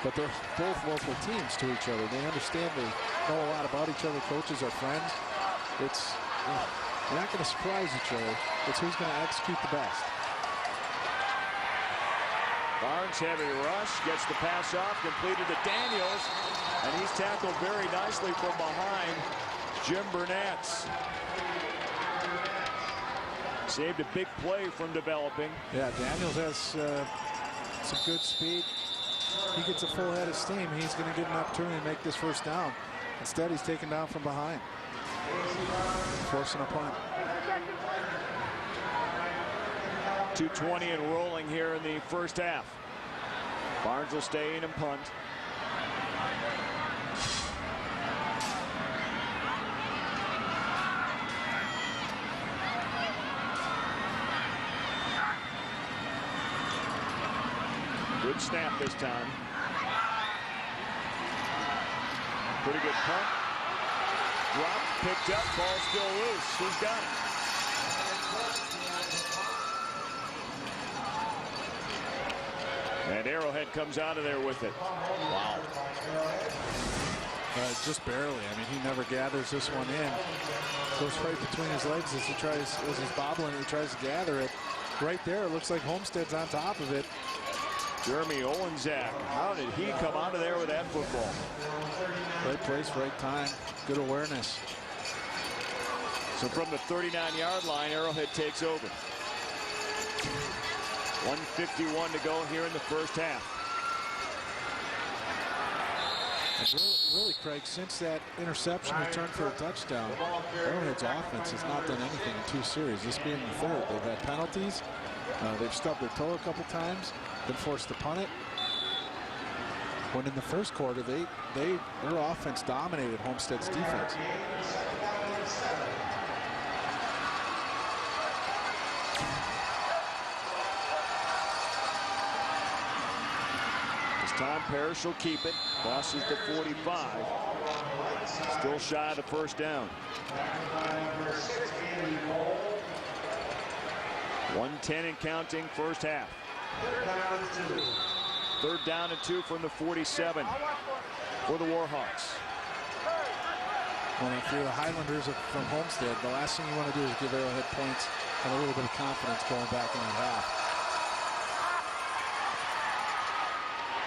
but they're both local teams to each other. They understand, they know a lot about each other. Coaches are friends. It's, they're not going to surprise each other. It's who's going to execute the best. Barnes, heavy rush, gets the pass off, completed to Daniels, and he's tackled very nicely from behind Jim Burnett. Saved a big play from developing. Yeah, Daniels has some good speed. He gets a full head of steam. He's going to get an opportunity to make this 1st down. Instead, he's taken down from behind, forcing a punt. 2:20 and rolling here in the first half. Barnes will stay in and punt. Good snap this time. Pretty good punt. Dropped, picked up, ball still loose. Who's got it? And Arrowhead comes out of there with it. Wow. Just barely. I mean, he never gathers this one in. Goes right between his legs as he's bobbling, he tries to gather it. Right there, it looks like Homestead's on top of it. Jeremy Olenzak, how did he come out of there with that football? Right place, right time. Good awareness. So from the 39-yard line, Arrowhead takes over. 1:51 to go here in the first half. Really, Craig, since that interception return for a touchdown, Arrowhead's offense has not done anything in 2 series. This being the 3rd. They've had penalties. They've stubbed their toe a couple times, been forced to punt it. When in the first quarter, their offense dominated Homestead's defense. This time Parrish will keep it. Bosses to 45. Still shy of the first down. 1:10 and counting, first half. 3rd down and 2 from the 47 for the Warhawks. Well, if you're the Highlanders from Homestead, the last thing you want to do is give Arrowhead points and a little bit of confidence going back in that half.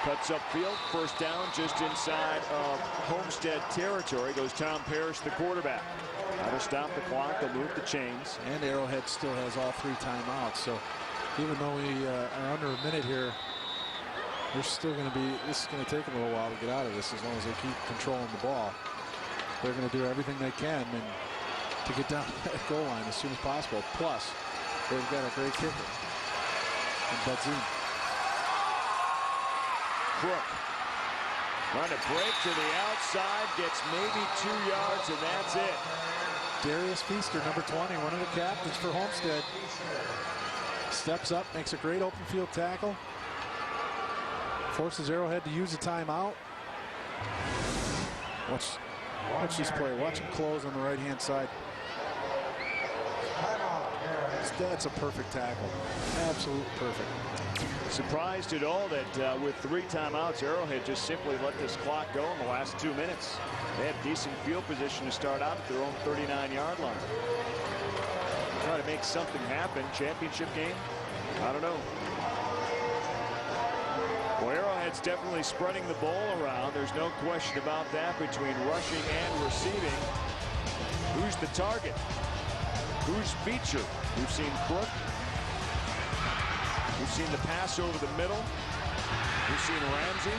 Cuts upfield, first down just inside of Homestead territory. Goes Tom Parrish, the quarterback. That'll stop the clock, they'll move the chains. And Arrowhead still has all 3 timeouts, so even though we are under a minute here, this is going to take them a little while to get out of this as long as they keep controlling the ball. They're going to do everything they can to get down that goal line as soon as possible. Plus, they've got a great kicker in Budzine. Crook trying to break to the outside, gets maybe 2 yards, and that's it. Darius Feaster, number 20, one of the captains for Homestead, steps up, makes a great open field tackle, forces Arrowhead to use a timeout. Watch this play. Watch him close on the right-hand side. That's a perfect tackle. Absolutely perfect. Surprised at all that with 3 timeouts, Arrowhead just simply let this clock go in the last 2 minutes. They had decent field position to start out at their own 39-yard line. Try to make something happen. Championship game? I don't know. Well, Arrowhead's definitely spreading the ball around. There's no question about that between rushing and receiving. Who's the target? Who's featured? We've seen Crook. We've seen the pass over the middle. We've seen Ramsey.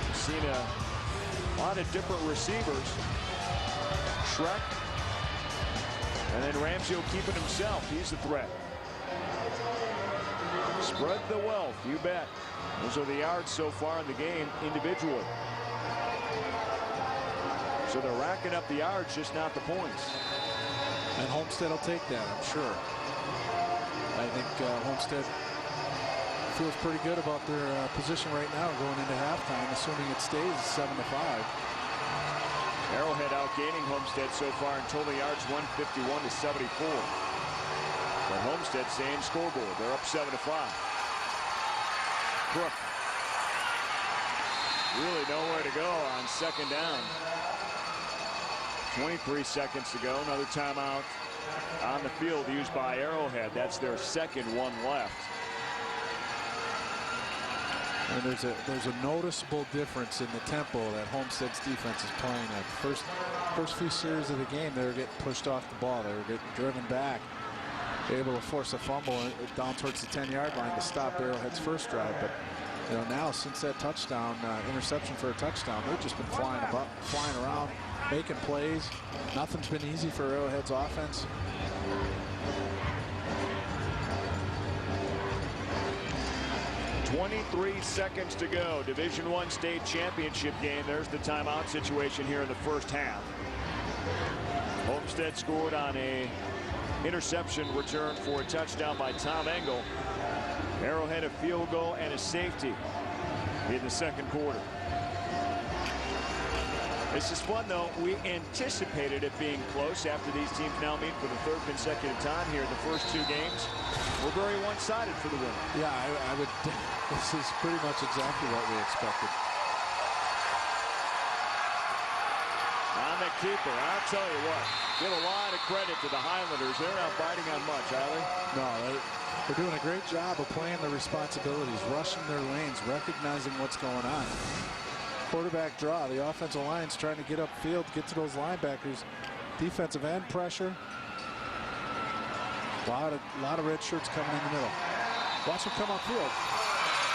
We've seen a lot of different receivers. Shrek. And then Ramsey will keep it himself. He's the threat. Spread the wealth, you bet. Those are the yards so far in the game individually. So they're racking up the yards, just not the points. And Homestead will take that, I'm sure. I think Homestead feels pretty good about their position right now going into halftime, assuming it stays 7-5. Arrowhead outgaining Homestead so far in total yards, 151-74. But Homestead, same scoreboard. They're up 7-5. Crook. Really nowhere to go on 2nd down. 23 seconds to go. Another timeout on the field used by Arrowhead. That's their 2nd one left. And there's a noticeable difference in the tempo that Homestead's defense is playing at. First few series of the game, they were getting pushed off the ball. They were getting driven back. Able to force a fumble down towards the 10-yard line to stop Arrowhead's first drive. But now since that touchdown, interception for a touchdown, they've just been flying around, making plays. Nothing's been easy for Arrowhead's offense. .23 seconds to go. Division I state championship game. There's the timeout situation here in the first half. Homestead scored on a interception return for a touchdown by Tom Engel. Arrowhead a field goal and a safety in the 2nd quarter. This is fun, though. We anticipated it being close after these teams now meet for the 3rd consecutive time here. The first 2 games were very one-sided for the winner. Yeah, I would. This is pretty much exactly what we expected. On the keeper, I'll tell you what. Give a lot of credit to the Highlanders. They're not biting on much, are they? No, they're doing a great job of playing their responsibilities, rushing their lanes, recognizing what's going on. Quarterback draw. The offensive line's trying to get upfield, get to those linebackers. Defensive end pressure. A lot of red shirts coming in the middle. Watch them come upfield.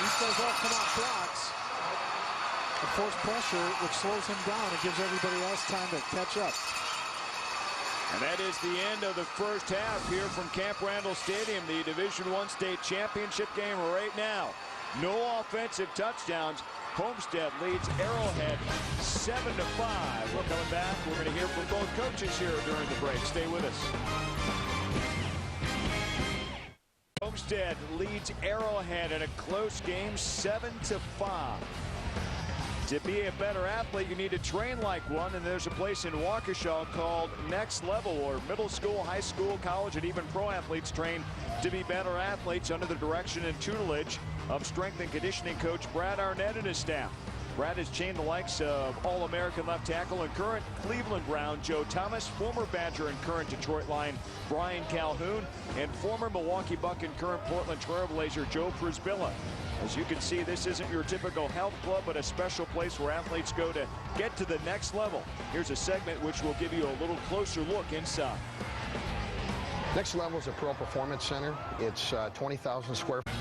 These guys all come off blocks. forced pressure, which slows him down and gives everybody else time to catch up. And that is the end of the first half here from Camp Randall Stadium, the Division I state championship game right now. No offensive touchdowns. Homestead leads Arrowhead 7-5. We're coming back. We're going to hear from both coaches here during the break. Stay with us. Homestead leads Arrowhead in a close game 7-5. To be a better athlete, you need to train like one, and there's a place in Waukesha called Next Level, where middle school, high school, college, and even pro athletes train to be better athletes under the direction and tutelage of strength and conditioning coach Brad Arnett and his staff. Brad has chained the likes of All-American left tackle and current Cleveland Brown Joe Thomas, former Badger and current Detroit Lion Brian Calhoun, and former Milwaukee Buck and current Portland Trailblazer Joe Prisbilla. As you can see, this isn't your typical health club, but a special place where athletes go to get to the next level. Here's a segment which will give you a little closer look inside. Next Level is a pro performance center. It's 20,000 square feet.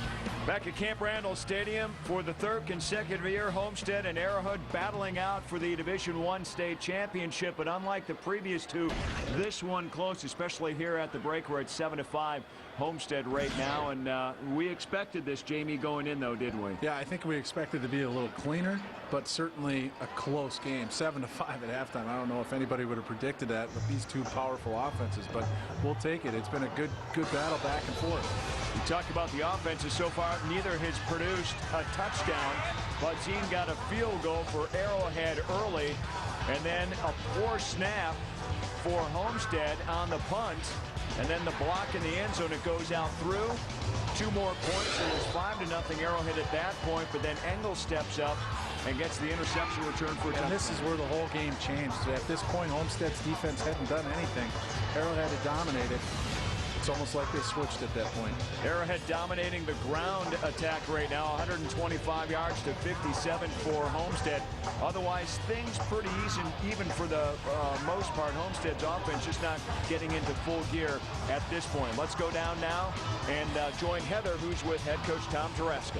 Back at Camp Randall Stadium for the third consecutive year, Homestead and Arrowhead battling out for the Division I state championship. But unlike the previous two, this one close, especially here at the break. We're at 7-5 Homestead right now. And we expected this, Jamie, going in, though, didn't we? Yeah, I think we expected to be a little cleaner, but certainly a close game. 7-5 at halftime. I don't know if anybody would have predicted that with these two powerful offenses, but we'll take it. It's been a good battle back and forth. We talked about the offenses so far. Neither has produced a touchdown, but team got a field goal for Arrowhead early, and then a poor snap for Homestead on the punt, and then the block in the end zone. It goes out through. 2 more points. It was 5-0 Arrowhead at that point, but then Engel steps up and gets the interception return for a touchdown. And this is where the whole game changed. At this point, Homestead's defense hadn't done anything. Arrowhead had dominated. It's almost like they switched at that point. Arrowhead dominating the ground attack right now, 125 yards to 57 for Homestead. Otherwise, things pretty easy, even for the most part. Homestead's offense just not getting into full gear at this point. Let's go down now and join Heather, who's with head coach Tom Taraska.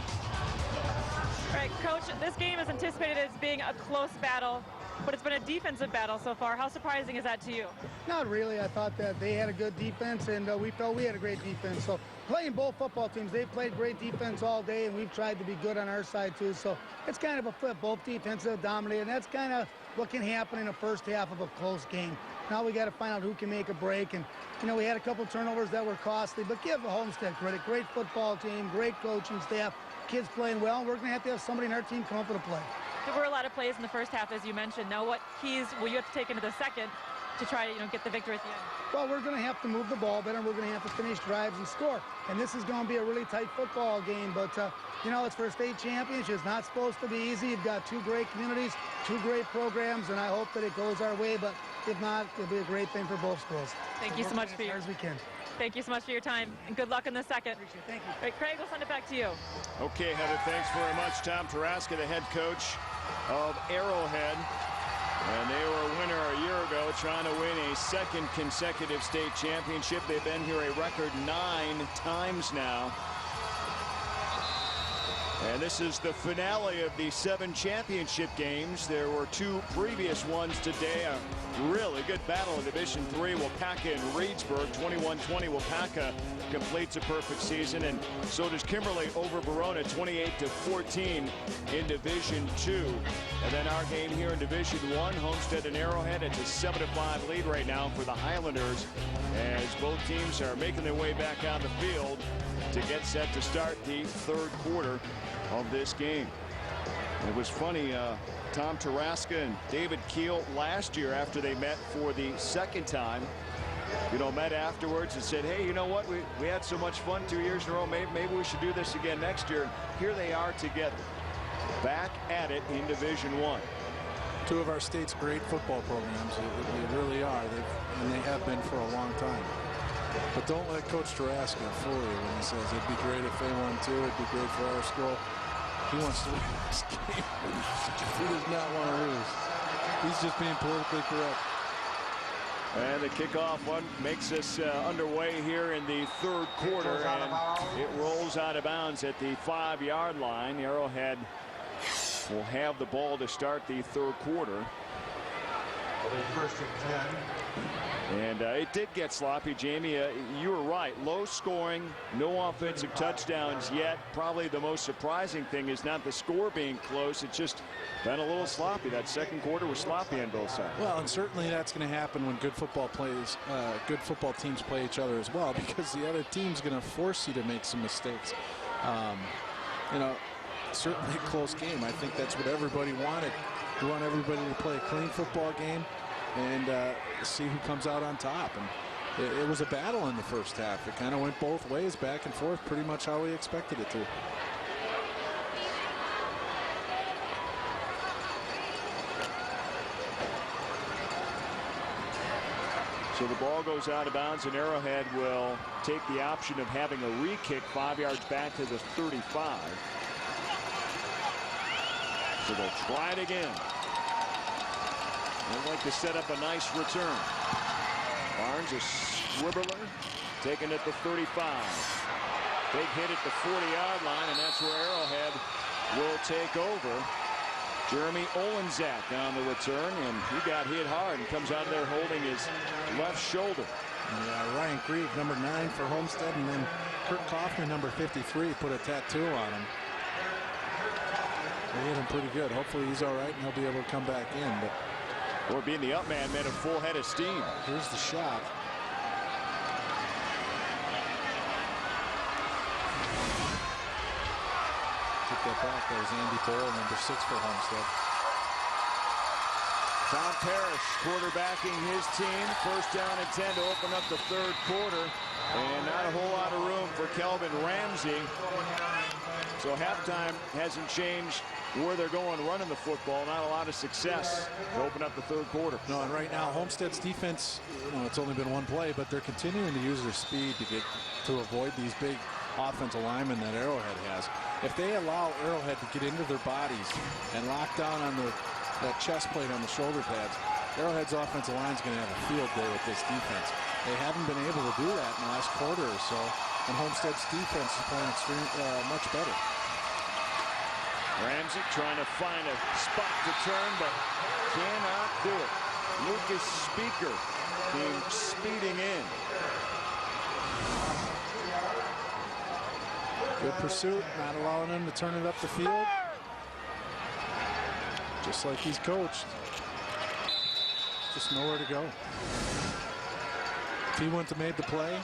All right, Coach, this game is anticipated as being a close battle, but it's been a defensive battle so far. How surprising is that to you? Not really. I thought that they had a good defense, and we felt we had a great defense. So playing both football teams, they've played great defense all day, and we've tried to be good on our side too. So it's kind of a flip. Both defenses have dominated, and that's kind of what can happen in the first half of a close game. Now we got to find out who can make a break. And, you know, we had a couple turnovers that were costly, but give the Homestead credit. Great football team, great coaching staff, kids playing well. We're going to have somebody in our team come up with a play. There were a lot of plays in the first half, as you mentioned. Now, what keys will you have to take into the second to try to, get the victory at the end? Well, we're going to have to move the ball better, and we're going to have to finish drives and score. And this is going to be a really tight football game, but, it's for a state championship. It's not supposed to be easy. You've got 2 great communities, 2 great programs, and I hope that it goes our way, but if not, it'll be a great thing for both schools. Thank you so much for your as we can. Thank you so much for your time, and good luck in the second. Appreciate it. Thank you. All right, Craig, we'll send it back to you. Okay, Heather, thanks very much. Tom Taraska, the head coach of Arrowhead. And they were a winner a year ago, trying to win a second consecutive state championship. They've been here a record 9 times now. And this is the finale of the 7 championship games. There were 2 previous ones today. A really good battle in Division III. Wapaka and Reedsburg. 21-20. Wapaka completes a perfect season, and so does Kimberly over Verona, 28-14 in Division II. And then our game here in Division I, Homestead and Arrowhead. It's a 7-5 lead right now for the Highlanders, as both teams are making their way back on the field to get set to start the 3rd quarter of this game. It was funny, Tom Taraska and David Keel last year, after they met for the 2nd time, met afterwards and said, hey, you know what, we had so much fun 2 years in a row, maybe we should do this again next year. Here they are together, back at it in Division I. 2 of our state's great football programs. They really are, and they have been for a long time. But don't let Coach Taraska fool you when he says it'd be great if they won too. It'd be great for our school. He wants to win this game. He does not want to lose. He's just being politically correct. And the kickoff one makes us underway here in the 3rd quarter, and it rolls out of bounds at the 5-yard line. Arrowhead will have the ball to start the third quarter. First and 10. And it did get sloppy, Jamie. You were right. Low scoring, no offensive touchdowns yet. Probably the most surprising thing is not the score being close. It's just been a little sloppy. That second quarter was sloppy on both sides. Well, and certainly that's going to happen when good football teams play each other as well, because the other team's going to force you to make some mistakes. You know, certainly a close game. I think that's what everybody wanted. We want everybody to play a clean football game and see who comes out on top. And it was a battle in the first half. It kind of went both ways, back and forth, pretty much how we expected it to. So the ball goes out of bounds, and Arrowhead will take the option of having a re-kick 5 yards back to the 35. So they'll try it again. They'd like to set up a nice return. Barnes, a swibbler, taken at the 35. Big hit at the 40-yard line, and that's where Arrowhead will take over. Jeremy Olenzak on the return, and he got hit hard and comes out there holding his left shoulder. Yeah, Ryan Grieve, number 9 for Homestead, and then Kirk Kaufman, number 53, put a tattoo on him. They hit him pretty good. Hopefully he's all right and he'll be able to come back in. But or being the up man meant a full head of steam. Here's the shot. Took that back. That was Andy Boyle, number 6 for Homestead. Tom Parrish quarterbacking his team. First down and 10 to open up the third quarter. And not a whole lot of room for Kelvin Ramsey. So halftime hasn't changed where they're going running the football. Not a lot of success to open up the third quarter. No, and right now Homestead's defense, it's only been one play, but they're continuing to use their speed to avoid these big offensive linemen that Arrowhead has. If they allow Arrowhead to get into their bodies and lock down on that chest plate on the shoulder pads, Arrowhead's offensive line is going to have a field day with this defense. They haven't been able to do that in the last quarter or so, and Homestead's defense is playing much better. Ramsey trying to find a spot to turn, but cannot do it. Lucas Speaker came speeding in. Good pursuit, not allowing him to turn it up the field. Just like he's coached. Just nowhere to go. If he wouldn't have made the play,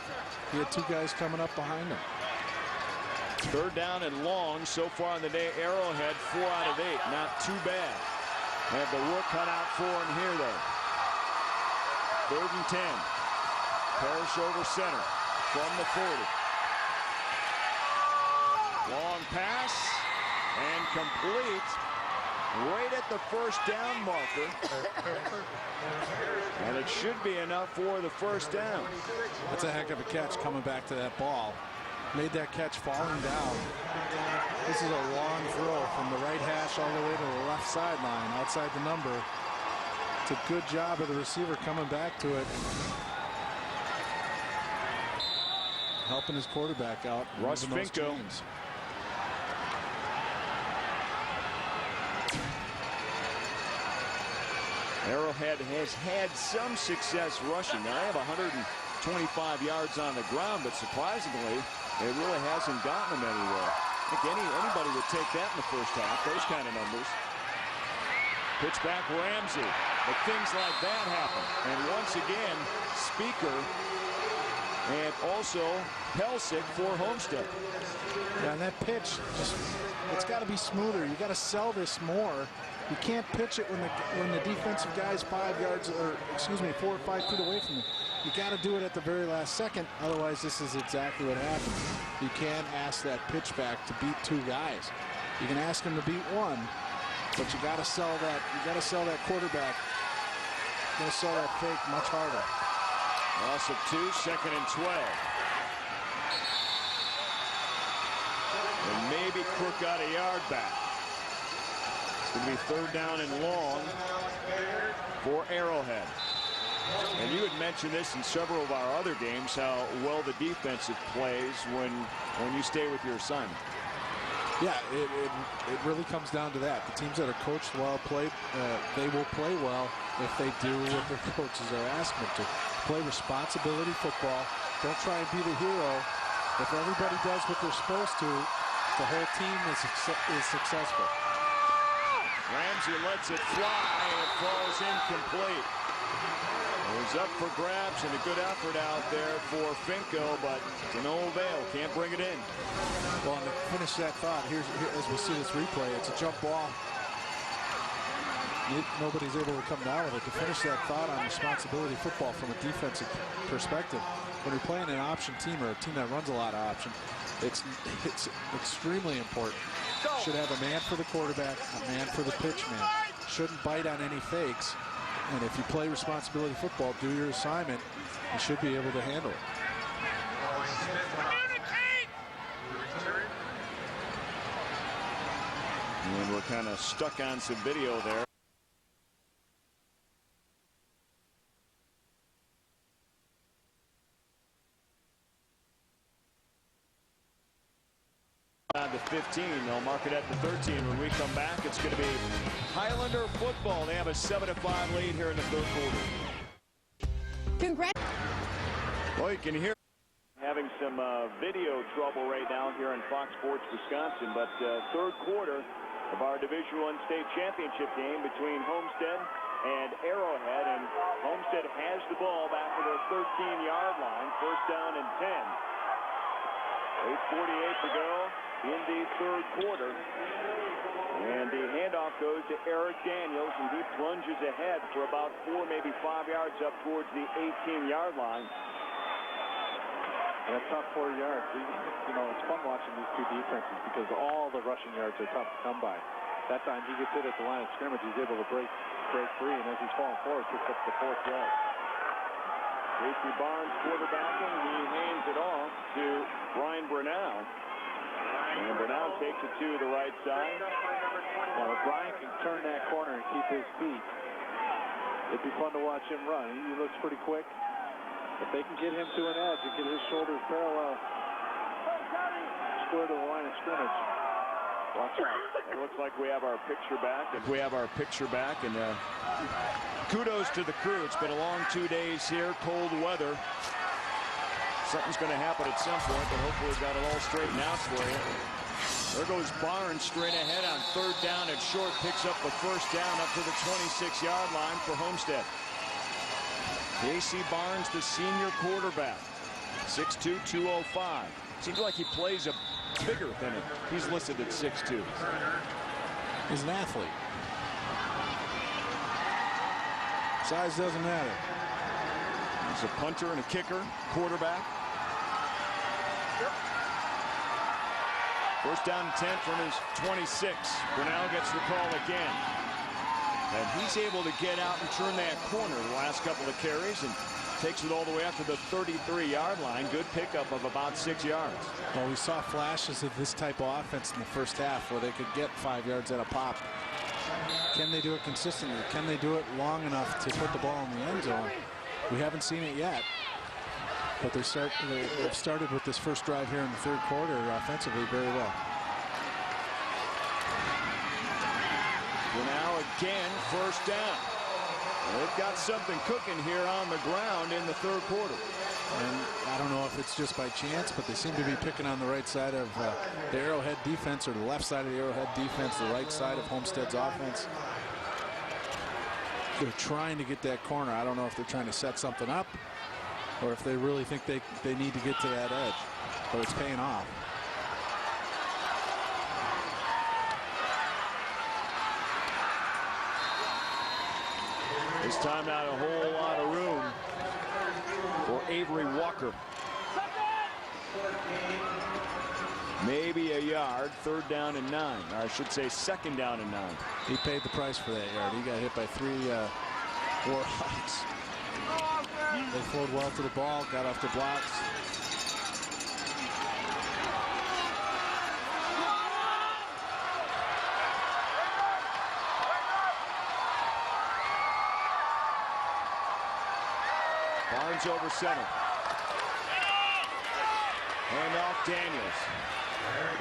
he had 2 guys coming up behind him. Third down and long so far in the day. Arrowhead 4 out of 8. Not too bad. They have the work cut out for him here, though. Third and 10. Parrish over center from the 40. Long pass and complete right at the first down marker. And it should be enough for the first down. That's a heck of a catch coming back to that ball. Made that catch falling down. This is a long throw from the right hash all the way to the left sideline outside the number. It's a good job of the receiver coming back to it. Helping his quarterback out. Russ Finko. Arrowhead has had some success rushing. Now they have 125 yards on the ground, but surprisingly, it really hasn't gotten them anywhere. I think anybody would take that in the first half, those kind of numbers. Pitch back Ramsey. But things like that happen. And once again, Speaker and also Pelsick for Homestead. Yeah, and that pitch, it's got to be smoother. You got to sell this more. You can't pitch it when the defensive guy's 5 yards, or excuse me, 4 or 5 feet away from you. You got to do it at the very last second. Otherwise, this is exactly what happens. You can't ask that pitch back to beat 2 guys. You can ask him to beat 1, but you got to sell that. You got to sell that quarterback. You got to sell that fake much harder. Loss of 2, second and 12. And maybe Crook got a yard back. It's going to be third down and long for Arrowhead. And you had mentioned this in several of our other games, how well the defensive plays when you stay with your assignment. Yeah, it really comes down to that. The teams that are coached well, they will play well if they do what their coaches are asking them to. Play responsibility football. Don't try and be the hero. If everybody does what they're supposed to, the whole team is successful. Ramsey lets it fly, and it falls incomplete. It was up for grabs, and a good effort out there for Finko, but to no avail. Can't bring it in. Well, and to finish that thought, here as we see this replay, it's a jump ball. Nobody's able to come down with it. To finish that thought on responsibility football from a defensive perspective, when you're playing an option team or a team that runs a lot of option, it's extremely important. Should have a man for the quarterback, a man for the pitch man. Shouldn't bite on any fakes. And if you play responsibility football, do your assignment, you should be able to handle it. And we're kind of stuck on some video there. On to 15. They'll mark it at the 13. When we come back, it's going to be Highlander football. They have a 7-5 lead here in the third quarter. Congrats. Well, you can hear having some video trouble right now here in Fox Sports Wisconsin, but third quarter of our Division I state championship game between Homestead and Arrowhead, and Homestead has the ball back to their 13-yard line, first down and 10. 8:48 to go in the third quarter, and the handoff goes to Eric Daniels, and he plunges ahead for about 4, maybe 5 yards up towards the 18-yard line. And a tough 4 yards. You know, it's fun watching these two defenses because all the rushing yards are tough to come by. That time he gets hit at the line of scrimmage, he's able to break free, and as he's falling forward, picks up the 4th yard. J.C. Barnes quarterbacking. He hands it off to Brian Brunel. And Brunel takes it to the right side. Now, if Brian can turn that corner and keep his feet, it'd be fun to watch him run. He looks pretty quick. If they can get him to an edge and get his shoulders parallel, square to the line of scrimmage, watch out. It looks like we have our picture back. And kudos to the crew. It's been a long 2 days here, cold weather. Something's going to happen at some point, but hopefully we've got it all straightened out for you. There goes Barnes straight ahead on third down and short. Picks up the first down up to the 26-yard line for Homestead. J.C. Barnes, the senior quarterback, 6'2", 205. Seems like he plays a bigger than him. He's listed at 6'2". He's an athlete. Size doesn't matter. He's a punter and a kicker, quarterback. First down and 10 from his 26. Brunel gets the call again. And he's able to get out and turn that corner the last couple of carries and takes it all the way up to the 33-yard line. Good pickup of about 6 yards. Well, we saw flashes of this type of offense in the first half where they could get 5 yards at a pop. Can they do it consistently? Can they do it long enough to put the ball in the end zone? We haven't seen it yet. But they've started with this first drive here in the third quarter offensively very well. Now again, first down. They've got something cooking here on the ground in the third quarter. And I don't know if it's just by chance, but they seem to be picking on the right side of the Arrowhead defense, or the left side of the Arrowhead defense, the right side of Homestead's offense. They're trying to get that corner. I don't know if they're trying to set something up or if they really think they need to get to that edge, but it's paying off. This time not a whole lot of room for Avery Walker. Maybe a yard. Third down and 9. Or I should say second down and 9. He paid the price for that yard. He got hit by 3 Warhawks. They flowed well to the ball, got off the blocks. Barnes over center. Hand off Daniels.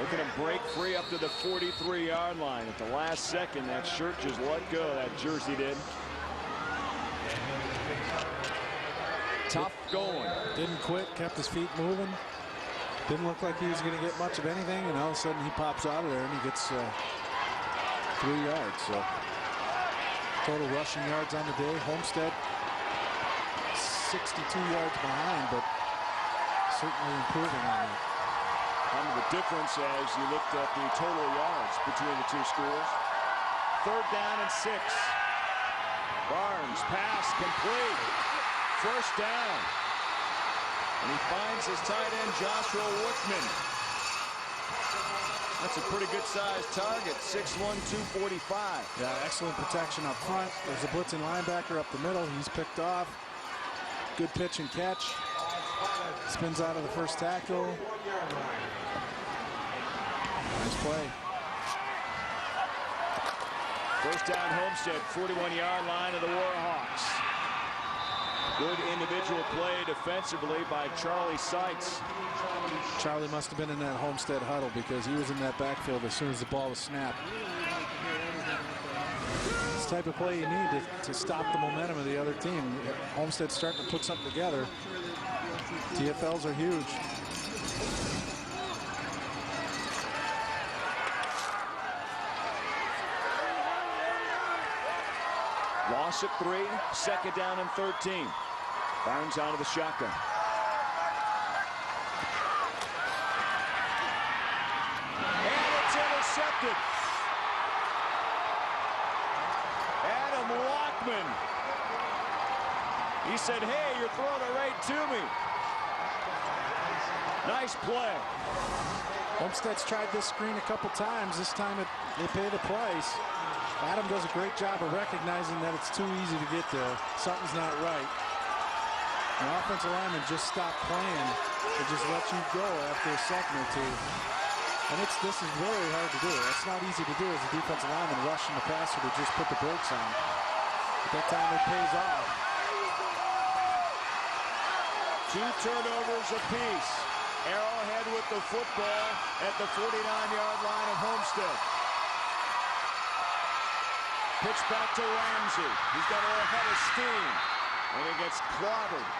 Look at him break free up to the 43-yard line. At the last second, that shirt just let go. That jersey did. Tough going. Didn't quit, kept his feet moving. Didn't look like he was going to get much of anything, and all of a sudden he pops out of there and he gets 3 yards. So total rushing yards on the day. Homestead 62 yards behind, but certainly improving on that. Kind of the difference as you looked at the total yards between the two schools. 3rd down and 6. Barnes pass complete. 1st down. And he finds his tight end Joshua Wickman. That's a pretty good sized target. 6'1", 245. Yeah, excellent protection up front. There's a blitzing linebacker up the middle. He's picked off. Good pitch and catch. Spins out of the first tackle. Nice play. 1st down Homestead, 41-yard line of the Warhawks. Good individual play defensively by Charlie Seitz. Charlie must have been in that Homestead huddle because he was in that backfield as soon as the ball was snapped. It's the type of play you need to stop the momentum of the other team. Homestead's starting to put something together. TFLs are huge. Loss at 3, 2nd down and 13. Barnes out of the shotgun. And it's intercepted. Adam Lockman. He said, hey, you're throwing it right to me. Nice play. Homestead's tried this screen a couple times. This time they pay the price. Adam does a great job of recognizing that it's too easy to get there. Something's not right. The offensive lineman just stopped playing and just let you go after a second or two. And this is very hard to do. It's not easy to do as a defensive lineman rushing the passer to just put the brakes on. But that time it pays off. 2 turnovers apiece. Arrowhead with the football at the 49-yard line of Homestead. Pitch back to Ramsey. He's got a little head of steam. And he gets clobbered.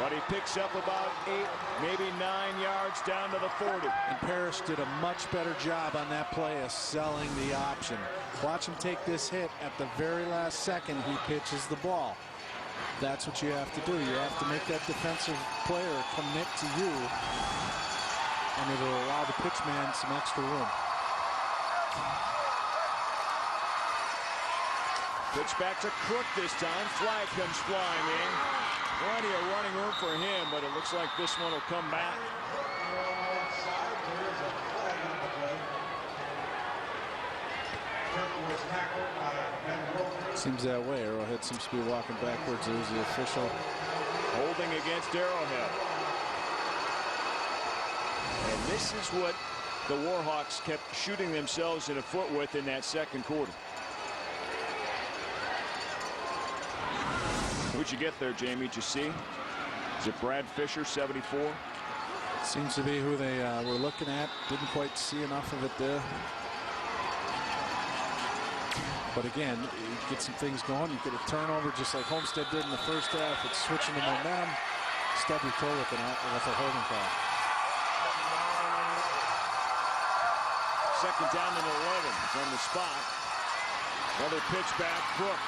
But he picks up about 8, maybe 9 yards down to the 40. And Parrish did a much better job on that play of selling the option. Watch him take this hit at the very last second. He pitches the ball. That's what you have to do. You have to make that defensive player commit to you. And it'll allow the pitch man some extra room. Pitch back to Crook this time. Flag comes flying in. Plenty of running room for him, but it looks like this one will come back. Seems that way. Arrowhead seems to be walking backwards. There's the official. Holding against Arrowhead. And this is what the Warhawks kept shooting themselves in the foot with in that 2nd quarter. Who'd you get there, Jamie? Did you see? Is it Brad Fisher, 74? Seems to be who they were looking at. Didn't quite see enough of it there. But again, you get some things going. You get a turnover just like Homestead did in the first half. It's switching the momentum. Stub your toe with a holding call. 2nd down and 11 from the spot. Another pitch back, Crook.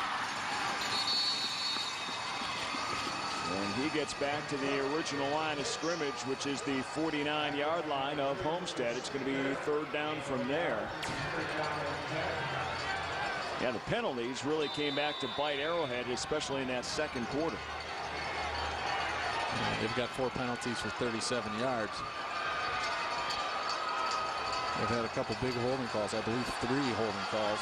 And he gets back to the original line of scrimmage, which is the 49-yard line of Homestead. It's going to be 3rd down from there. Yeah, the penalties really came back to bite Arrowhead, especially in that 2nd quarter. They've got 4 penalties for 37 yards. They've had a couple big holding calls. I believe 3 holding calls.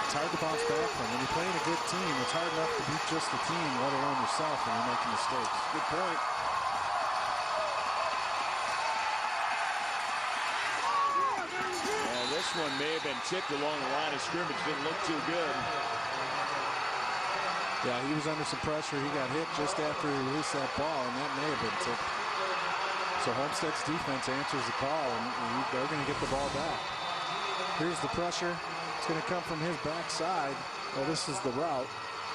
It's hard to bounce back from. When you're playing a good team, it's hard enough to beat just the team, let alone yourself, when you're making mistakes. Good point. And this one may have been tipped along the line of scrimmage. Didn't look too good. Yeah, he was under some pressure. He got hit just after he released that ball, and that may have been tipped. So Homestead's defense answers the call, and they're going to get the ball back. Here's the pressure. It's going to come from his backside. Well, this is the route.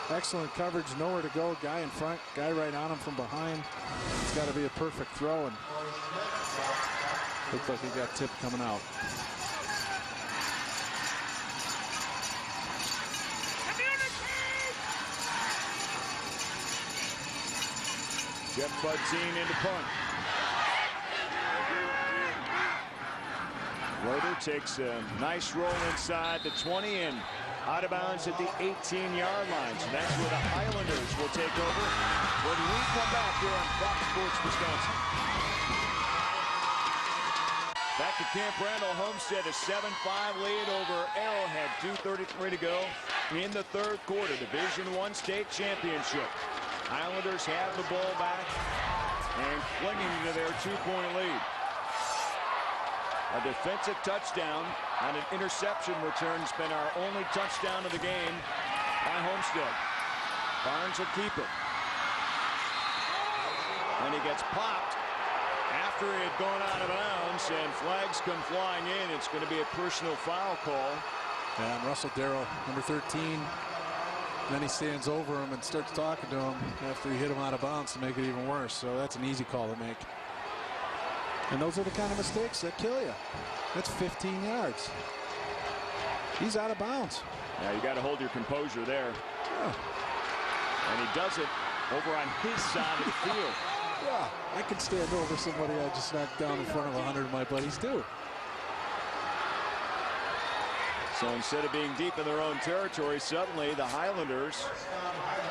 Excellent coverage, nowhere to go. Guy in front, guy right on him from behind. It's got to be a perfect throw, and looks like he got tipped coming out. Jeff Budzine into punt. Loader takes a nice roll inside the 20 and out of bounds at the 18-yard line. So that's where the Highlanders will take over when we come back here on Fox Sports Wisconsin. Back to Camp Randall. Homestead a 7-5 lead over Arrowhead. 2:33 to go in the third quarter. Division I state championship. Highlanders have the ball back and clinging to their 2-point lead. A defensive touchdown on an interception return has been our only touchdown of the game by Homestead. Barnes will keep it. And he gets popped after he had gone out of bounds, and flags come flying in. It's going to be a personal foul call. And Russell Darrow, number 13. Then he stands over him and starts talking to him after he hit him out of bounds to make it even worse. So that's an easy call to make. And those are the kind of mistakes that kill you. That's 15 yards. He's out of bounds. Yeah, you got to hold your composure there. Yeah. And he does it over on his side of the field. Yeah, I can stand over somebody I just knocked down in front of 100 of my buddies too. So instead of being deep in their own territory, suddenly the Highlanders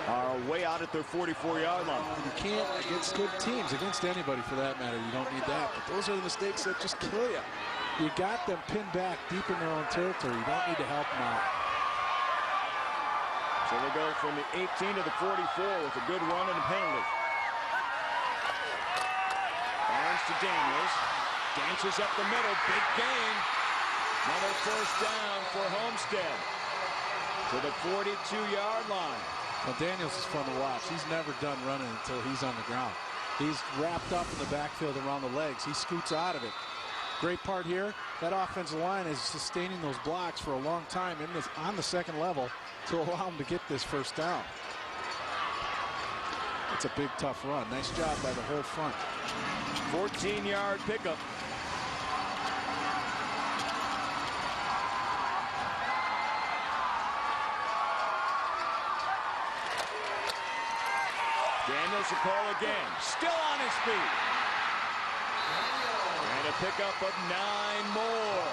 are way out at their 44-yard line. You can't against good teams, against anybody for that matter. You don't need that. But those are the mistakes that just kill you. You got them pinned back deep in their own territory. You don't need to help them out. So they go from the 18 to the 44 with a good run and a penalty. Barnes to Daniels. Dances up the middle. Big gain. Another first down for Homestead to the 42-yard line. Well, Daniels is fun to watch. He's never done running until he's on the ground. He's wrapped up in the backfield around the legs. He scoots out of it. Great part here, that offensive line is sustaining those blocks for a long time on the second level to allow him to get this first down. It's a big, tough run. Nice job by the whole front. 14-yard pickup. Daniels a call again. Still on his feet. And a pickup of 9 more.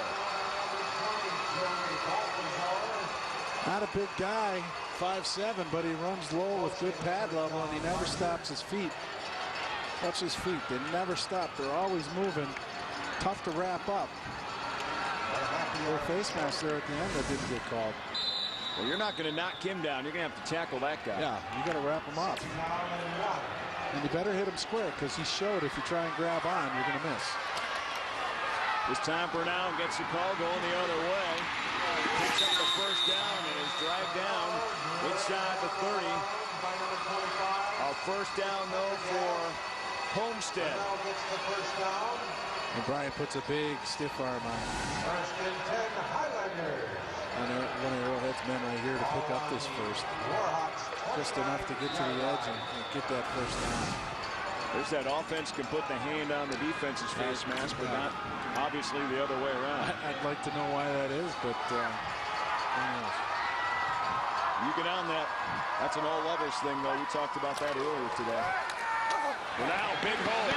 Not a big guy, 5'7", but he runs low with good pad level, and he never stops his feet. Touch his feet. They never stop. They're always moving. Tough to wrap up. A little face mask there at the end that didn't get called. Well, you're not going to knock him down. You're going to have to tackle that guy. Yeah, you got to wrap him up. And you better hit him square, because he showed if you try and grab on, you're going to miss. This time Brown gets the call going the other way. Picks up the first down and is dragged down inside the 30. A first down, though, for Homestead. And Brian puts a big stiff arm on. First and 10 Highlanders. And one of Arrowhead's men right here to pick up this first. Just enough to get to the edge and get that first down. There's that offense can put the hand on the defense's face mask, but not obviously the other way around. I'd like to know why that is, but who knows? You get on that. That's an all-levels thing, though. We talked about that earlier today. Well, now, big hole.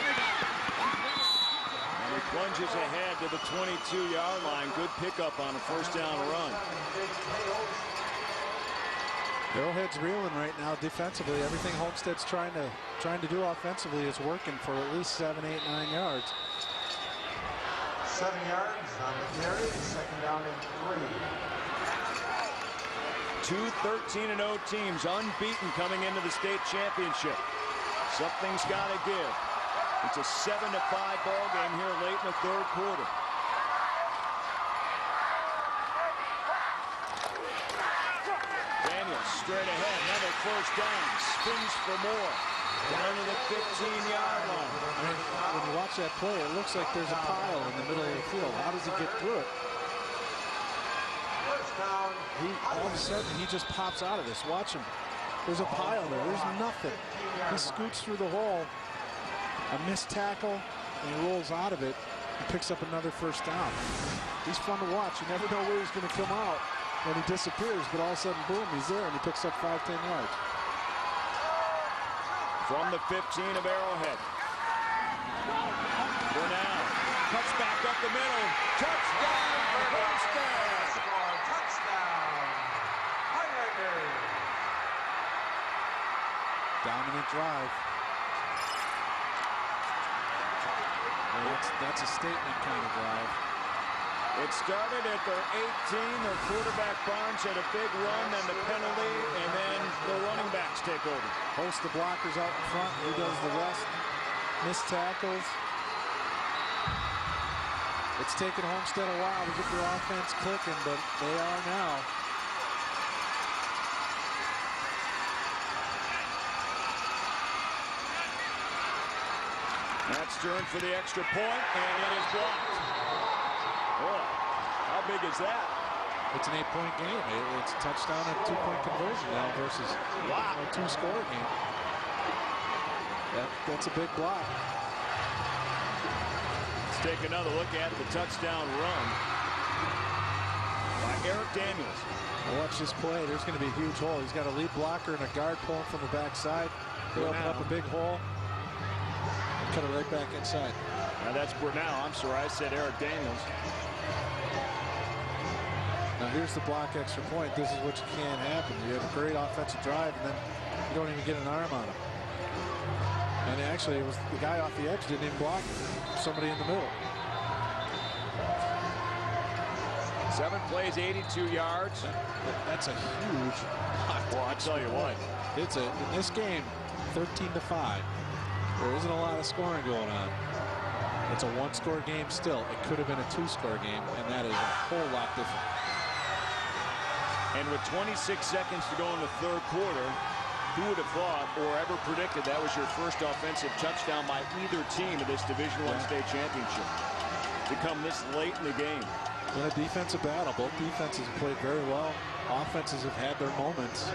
And he plunges ahead to the 22-yard line. Good pickup on a first down run. Arrowhead's reeling right now defensively. Everything Homestead's trying to do offensively is working for at least 7, 8, 9 yards. 7 yards on the carry. Second down and 3. Two 13-0 teams unbeaten coming into the state championship. Something's got to give. It's a 7-5 ball game here late in the third quarter. Daniels straight ahead. Another first down. Spins for more. Down to the 15-yard line. I mean, when you watch that play, it looks like there's a pile in the middle of the field. How does he get through it? All of a sudden, he just pops out of this. Watch him. There's a pile there. There's nothing. He scoots through the hole. A missed tackle, and he rolls out of it and picks up another first down. He's fun to watch. You never know where he's going to come out when he disappears, but all of a sudden, boom, he's there, and he picks up 5-10 yards. From the 15 of Arrowhead. For now. Cuts back up the middle. Touchdown for Homestead. Touchdown, Highlanders. Dominant drive. Well, that's a statement kind of drive. It started at their 18. Their quarterback Barnes had a big run, then the penalty, and then the running backs take over. Hosts the blockers out in front. He does the rest. Missed tackles. It's taken Homestead a while to get their offense clicking, but they are now. That's turned for the extra point, and it is blocked. Boy, how big is that? It's an 8-point game. It's a touchdown and 2-point conversion now versus a 2-score game. That's a big block. Let's take another look at the touchdown run by Eric Daniels. Watch this play. There's going to be a huge hole. He's got a lead blocker and a guard pulling from the backside. They open up a big hole. Cut it right back inside. Now that's Brunel. I'm sorry, I said Eric Daniels. Now here's the block extra point. This is what you can't happen. You have a great offensive drive, and then you don't even get an arm on him. And actually, it was the guy off the edge didn't even block it. Somebody in the middle. 7 plays, 82 yards. That's a huge. Well, I tell you what, It's in this game, 13-5. There isn't a lot of scoring going on. It's a 1-score game still. It could have been a 2-score game, and that is a whole lot different. and with 26 seconds to go in the third quarter, who would have thought or ever predicted that was your first offensive touchdown by either team in this Division I state championship to come this late in the game? In a defensive battle, both defenses have played very well. Offenses have had their moments.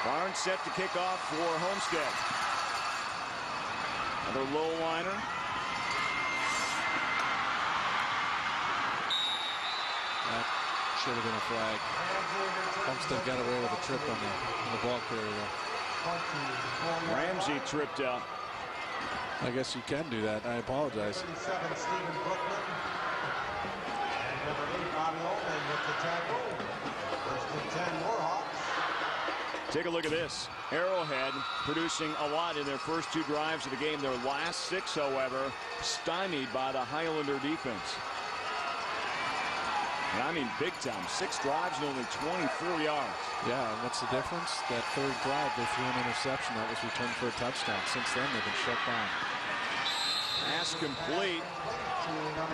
Barnes set to kick off for Homestead. Another low liner. That should have been a flag. Homestead got away with a trip on the ball carrier. Ramsey tripped out. I guess you can do that. I apologize. 37, Stephen Brooklyn. And number 8, Bobby Ullman with the tackle. First and 10, Warhawks. Take a look at this. Arrowhead producing a lot in their first 2 drives of the game. Their last 6, however, stymied by the Highlander defense. And I mean big time. 6 drives and only 24 yards. Yeah, and what's the difference? That third drive, they threw an interception that was returned for a touchdown. Since then, they've been shut down. Pass complete.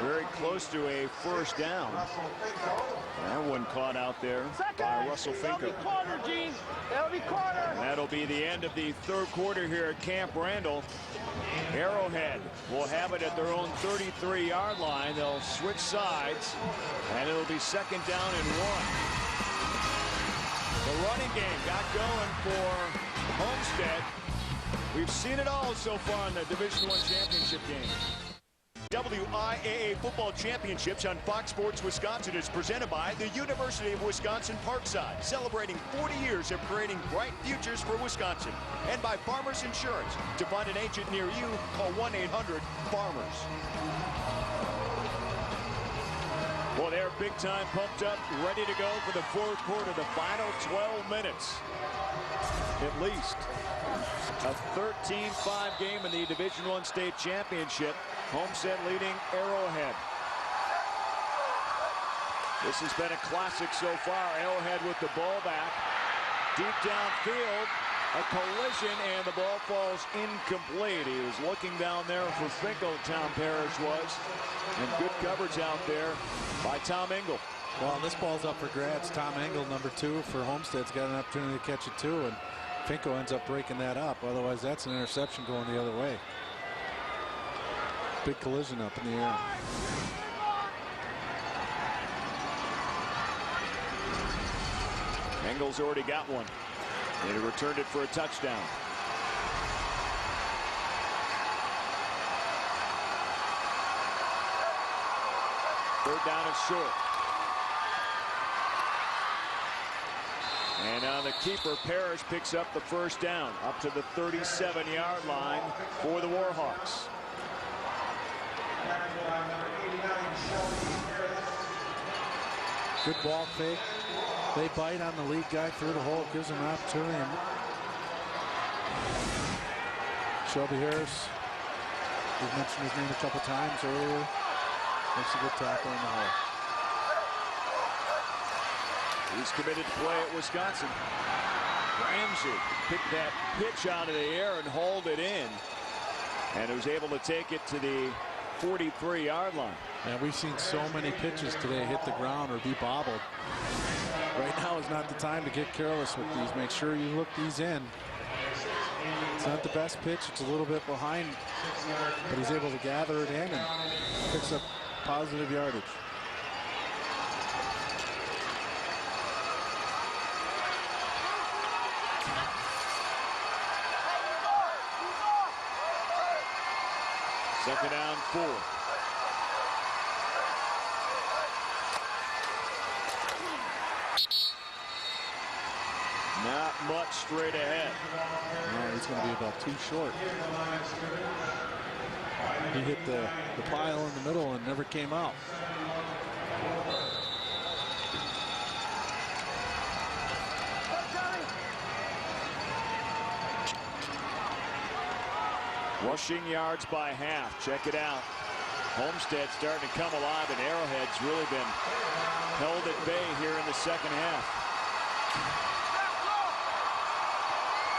Very close to a first down. That one caught out there by Russell Finko. That'll be the end of the third quarter here at Camp Randall. Arrowhead will have it at their own 33-yard line. They'll switch sides, and it'll be second down and 1. The running game got going for Homestead. We've seen it all so far in the Division I championship game. WIAA Football Championships on Fox Sports Wisconsin is presented by the University of Wisconsin Parkside, celebrating 40 years of creating bright futures for Wisconsin, and by Farmers Insurance. To find an agent near you, call 1-800-FARMERS. Well, they're big time pumped up, ready to go for the fourth quarter, the final 12 minutes. At least a 13-5 game in the Division I state championship. Homestead leading Arrowhead. This has been a classic so far. Arrowhead with the ball back. Deep downfield. A collision, and the ball falls incomplete. He was looking down there for Finkel, Tom Parrish was. And good coverage out there by Tom Engel. Well, this ball's up for grabs. Tom Engel, number 2 for Homestead's got an opportunity to catch it too, and Finkel ends up breaking that up. Otherwise, that's an interception going the other way. Big collision up in the air. Engel's already got one. And he returned it for a touchdown. Third down and short. And now the keeper, Parrish, picks up the first down up to the 37-yard line for the Warhawks. Good ball fake. They bite on the lead guy through the hole. Gives him an opportunity. Shelby Harris, we've mentioned his name a couple times earlier. Makes a good tackle in the hole. He's committed to play at Wisconsin. Ramsey picked that pitch out of the air and hauled it in. And was able to take it to the 43-yard line. And we've seen so many pitches today hit the ground or be bobbled. Right now is not the time to get careless with these. Make sure you look these in. It's not the best pitch. It's a little bit behind, but he's able to gather it in and picks up positive yardage. Second down, 4. Not much straight ahead. No, he's going to be about 2 short. He hit the pile in the middle and never came out. Rushing yards by half. Check it out. Homestead starting to come alive, and Arrowhead's really been held at bay here in the second half.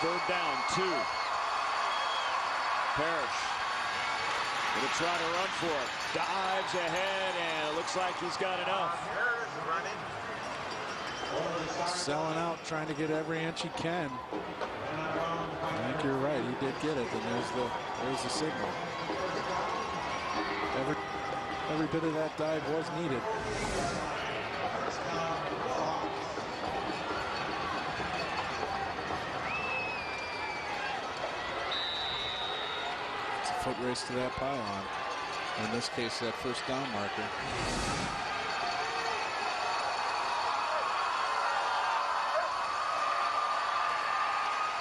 Third down, 2. Parrish going to try to run for it. Dives ahead, and it looks like he's got enough. Selling out, trying to get every inch he can. I think you're right. He did get it, and there's the signal. Every bit of that dive was needed. It's a foot race to that pylon. In this case, that first down marker.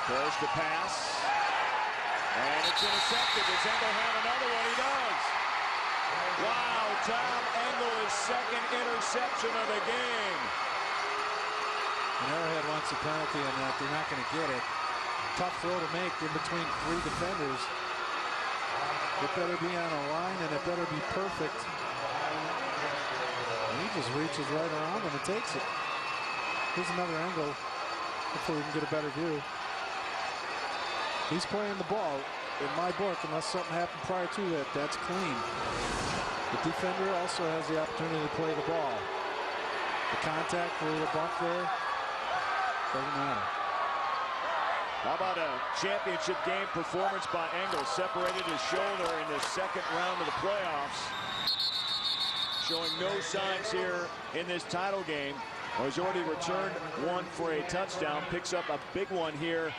Parrish to pass. And it's intercepted. Does Engel have another one? He does. Wow, Tom Engel, his second interception of the game. And Arrowhead wants a penalty on that. They're not going to get it. Tough throw to make in between 3 defenders. It better be on a line, and it better be perfect. And he just reaches right around him and takes it. Here's another angle. Hopefully we can get a better view. He's playing the ball. In my book, unless something happened prior to that, that's clean. The defender also has the opportunity to play the ball. The contact, a little bump there, doesn't matter. How about a championship game performance by Engel? Separated his shoulder in the second round of the playoffs. Showing no signs here in this title game. He's already returned one for a touchdown. Picks up a big one here.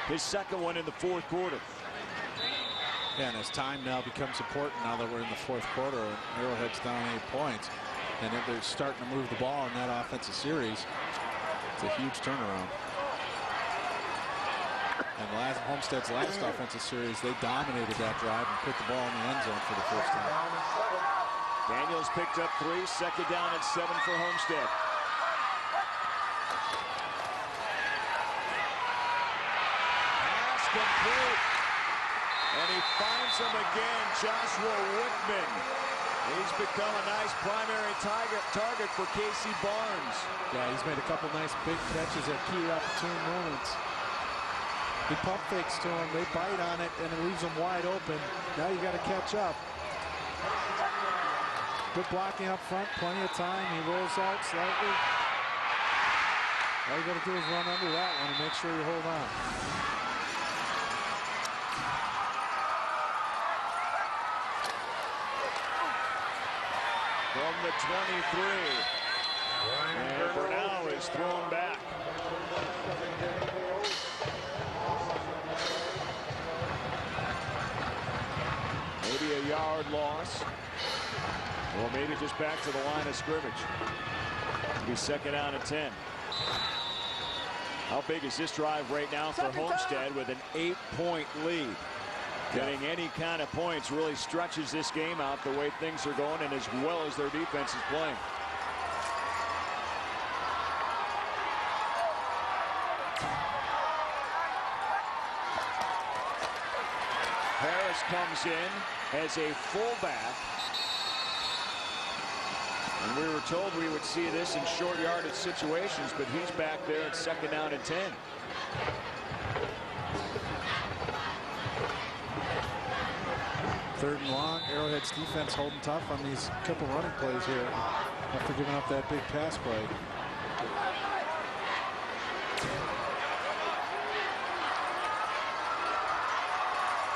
His second one in the fourth quarter. Yeah, and his time now becomes important now that we're in the fourth quarter. And Arrowhead's down 8 points. And if they're starting to move the ball in that offensive series, it's a huge turnaround. And Homestead's last offensive series, they dominated that drive and put the ball in the end zone for the first time. Daniels picked up 3, second down and 7 for Homestead. Pass complete. And he finds him again, Joshua Whitman. He's become a nice primary target for Casey Barnes. Yeah, he's made a couple nice big catches at key opportune moments. He pump fakes to him. They bite on it, and it leaves them wide open. Now you got to catch up. Good blocking up front. Plenty of time. He rolls out slightly. All you got to do is run under that one and make sure you hold on. From the 23. And Bernal is thrown back. Maybe a yard loss. Or maybe just back to the line of scrimmage. It'll be second down and 10. How big is this drive right now for Homestead with an 8-point lead? Getting any kind of points really stretches this game out the way things are going and as well as their defense is playing. Harris comes in as a fullback. And we were told we would see this in short yardage situations, but he's back there at second down and 10. Third and long. Arrowhead's defense holding tough on these couple running plays here after giving up that big pass play.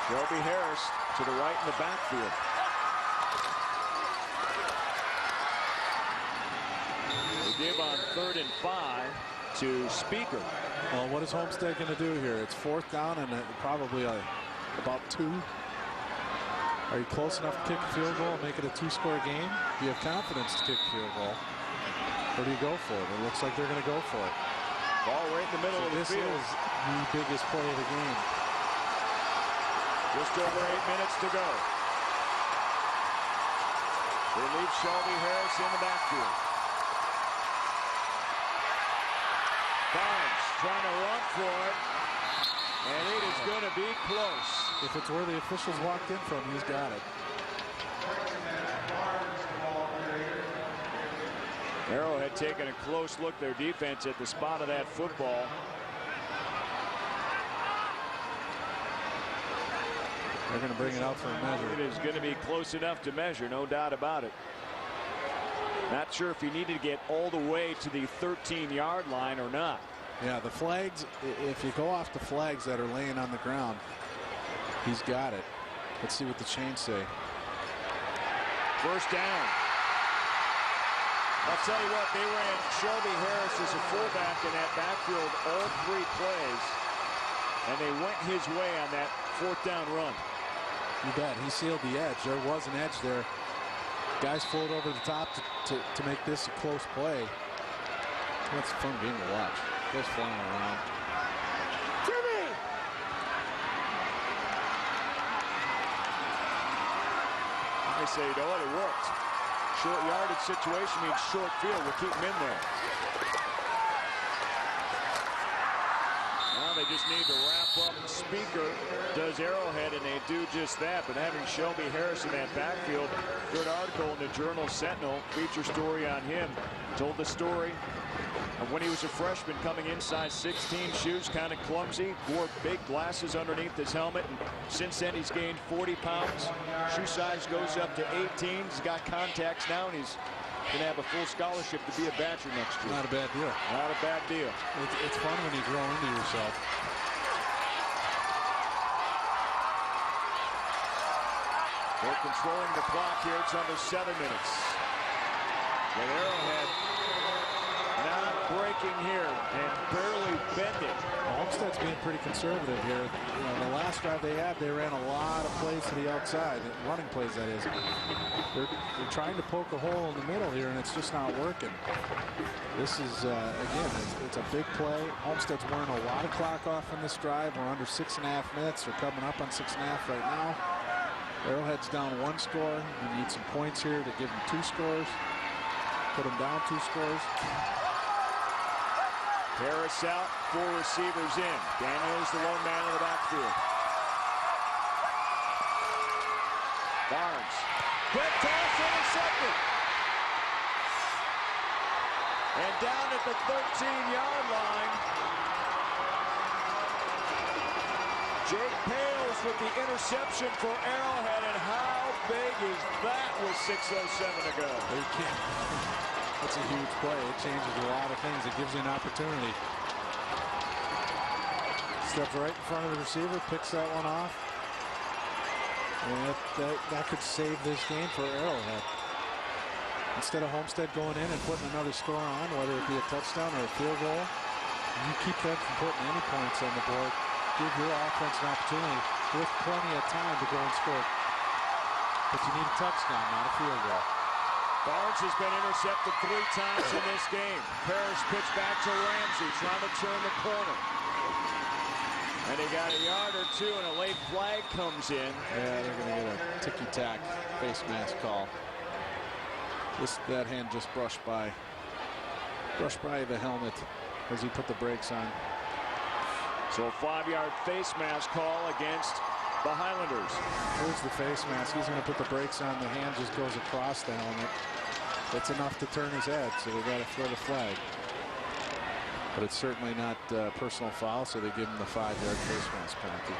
Shelby Harris to the right in the backfield. They give on 3rd and 5 to Speaker. Well, what is Homestead going to do here? It's 4th down and probably about 2. Are you close enough to kick a field goal and make it a 2-score game? Do you have confidence to kick a field goal? Or do you go for it? It looks like they're going to go for it. Ball right in the middle of the field. This is the biggest play of the game. Just over 8 minutes to go. They leave Shelby Harris in the backfield. Barnes trying to run for it. And it is going to be close. If it's where the officials walked in from, he's got it. Arrowhead taking a close look, their defense at the spot of that football. They're going to bring it out for a measure. It is going to be close enough to measure, no doubt about it. Not sure if he needed to get all the way to the 13-yard line or not. Yeah, the flags, if you go off the flags that are laying on the ground, he's got it. Let's see what the chains say. First down. I'll tell you what, they ran Shelby Harris as a fullback in that backfield all 3 plays, and they went his way on that 4th down run. You bet. He sealed the edge. There was an edge there. Guys float over the top to make this a close play. That's a fun game to watch. Goes flying around. Jimmy! I say, you know what? It worked. Short yardage situation means short field. We'll keep him in there. Now they just need to wrap up. Speaker does Arrowhead, and they do just that. But having Shelby Harris in that backfield, good article in the Journal Sentinel, feature story on him. Told the story of when he was a freshman coming in, size 16, shoes kind of clumsy, wore big glasses underneath his helmet, and since then he's gained 40 pounds. Shoe size goes up to 18. He's got contacts now, and he's going to have a full scholarship to be a Badger next year. Not a bad deal. Not a bad deal. It's fun when you grow into yourself. They're controlling the clock here. It's under 7 minutes. But Arrowhead not breaking here and barely bending. Homestead's being pretty conservative here. You know, the last drive they had, they ran a lot of plays to the outside, running plays that is. They're trying to poke a hole in the middle here, and it's just not working. This is, again, it's a big play. Homestead's wearing a lot of clock off in this drive. We're under 6.5 minutes. They're coming up on 6.5 right now. Arrowhead's down 1 score. We need some points here to give them 2 scores. Put them down 2 scores. Harris out, 4 receivers in. Daniels the lone man in the backfield. Barnes. Quick toss, intercepted. And down at the 13-yard line Jake Pales with the interception for Arrowhead, and how big is that with 6:07 to go? You can't. That's a huge play. It changes a lot of things. It gives you an opportunity. Steps right in front of the receiver, picks that one off. And that could save this game for Arrowhead. Instead of Homestead going in and putting another score on, whether it be a touchdown or a field goal, you keep them from putting any points on the board. Give your offense an opportunity with plenty of time to go and score. But you need a touchdown, not a field goal. Barnes has been intercepted 3 times in this game. Parrish pitch back to Ramsey, trying to turn the corner. And he got a yard or 2, and a late flag comes in. Yeah, they're going to get a ticky-tack face mask call. That hand just brushed by the helmet as he put the brakes on. So a 5-yard face mask call against the Highlanders. Here's the face mask. He's going to put the brakes on. The hand just goes across the helmet. That's enough to turn his head, so they got to throw the flag. But it's certainly not a personal foul, so they give him the 5-yard face mask penalty.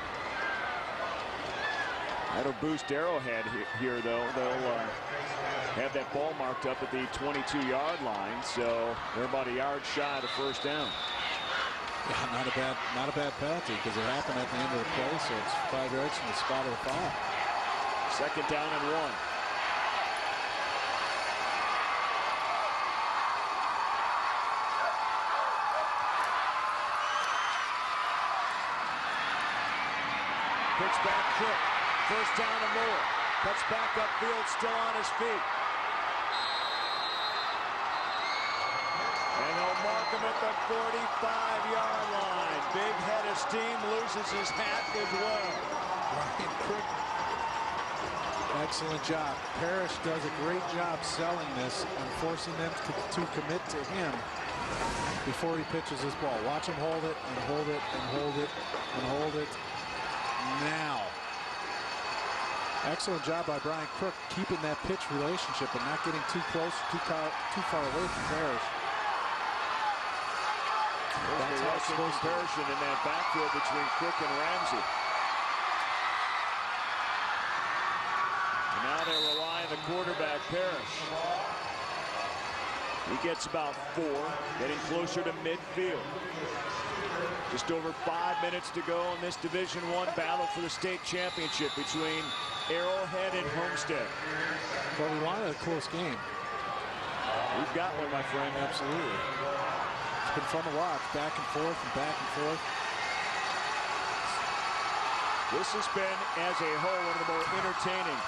That'll boost Arrowhead here, though. They'll have that ball marked up at the 22-yard line, so they're about a yard shy of the first down. Yeah, not a bad penalty, because it happened at the end of the play, so it's 5 yards from the spot of the foul. 2nd down and 1. Pitch back Cook. 1st down and more. Cuts back upfield, still on his feet. And they'll mark him at the 45-yard line. Big head of steam, loses his hat as well. Ryan Cook, excellent job. Parrish does a great job selling this and forcing them to commit to him before he pitches his ball. Watch him hold it and hold it and hold it and hold it. Now. Excellent job by Brian Crook keeping that pitch relationship and not getting too close, too far away from Parrish. That's how it's supposed to be in that backfield between Crook and Ramsey. And now they rely on the quarterback, Parrish. He gets about 4, getting closer to midfield. Just over 5 minutes to go in this Division I battle for the state championship between Arrowhead and Homestead. Well, we wanted a close game. We've got one, my friend. Absolutely. It's been fun to watch, back and forth and back and forth. This has been, as a whole, one of the more entertaining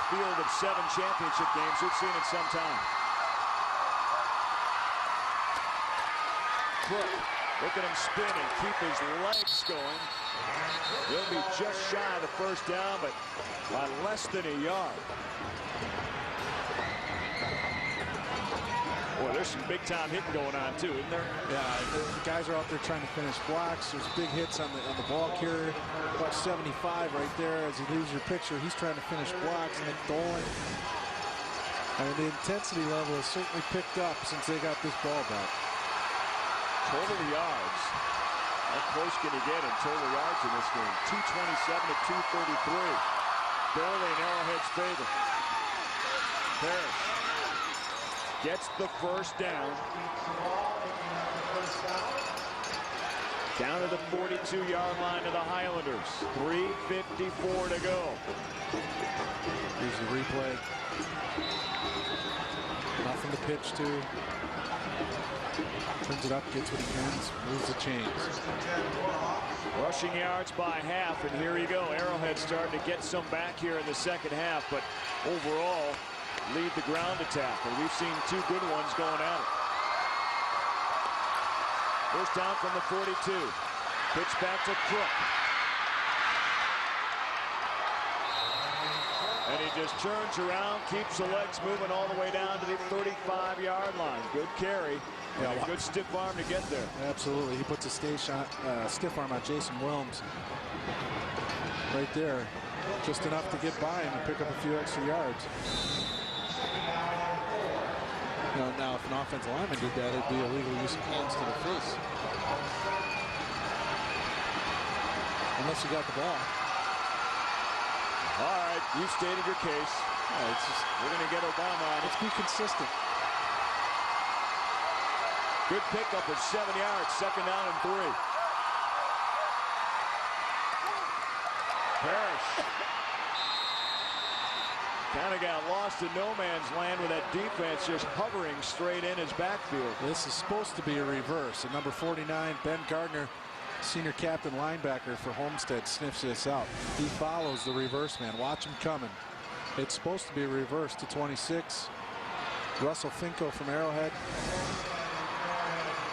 field of 7 championship games we've seen in some time. Crook, look at him spin and keep his legs going. He'll be just shy of the 1st down, but by less than a yard. Boy, there's some big-time hitting going on, too, isn't there? Yeah, the guys are out there trying to finish blocks. There's big hits on the ball carrier. About 75 right there as he leaves your picture. He's trying to finish blocks. Nick Dolan. I mean, the intensity level has certainly picked up since they got this ball back. Total yards. How close can he get in total yards in this game? 227 to 233. Barely in Arrowhead's favor. Parrish gets the 1st down. Down to the 42-yard line of the Highlanders. 3:54 to go. Here's the replay. Nothing to pitch to. Turns it up, gets what he can, moves the chains. Rushing yards by half, and here you go. Arrowhead starting to get some back here in the 2nd half, but overall lead the ground attack. And we've seen 2 good ones going at it. 1st down from the 42. Pitch back to Crook. And he just turns around, keeps the legs moving all the way down to the 35-yard line. Good carry. Yeah, a good stiff arm to get there. Absolutely. He puts a stiff arm on Jason Wilms right there. Just enough to get by him and pick up a few extra yards. Now, if an offensive lineman did that, it'd be illegal use of hands to the face. Unless you got the ball. All right, you've stated your case. It's just, We're going to get Obama on it. let's be consistent. Good pickup at 7 yards, 2nd down and 3. Parrish kind of got lost in no man's land with that defense just hovering straight in his backfield. This is supposed to be a reverse. And number 49, Ben Gardner, senior captain linebacker for Homestead, sniffs this out. He follows the reverse man. Watch him coming. It's supposed to be a reverse to 26. Russell Finko from Arrowhead.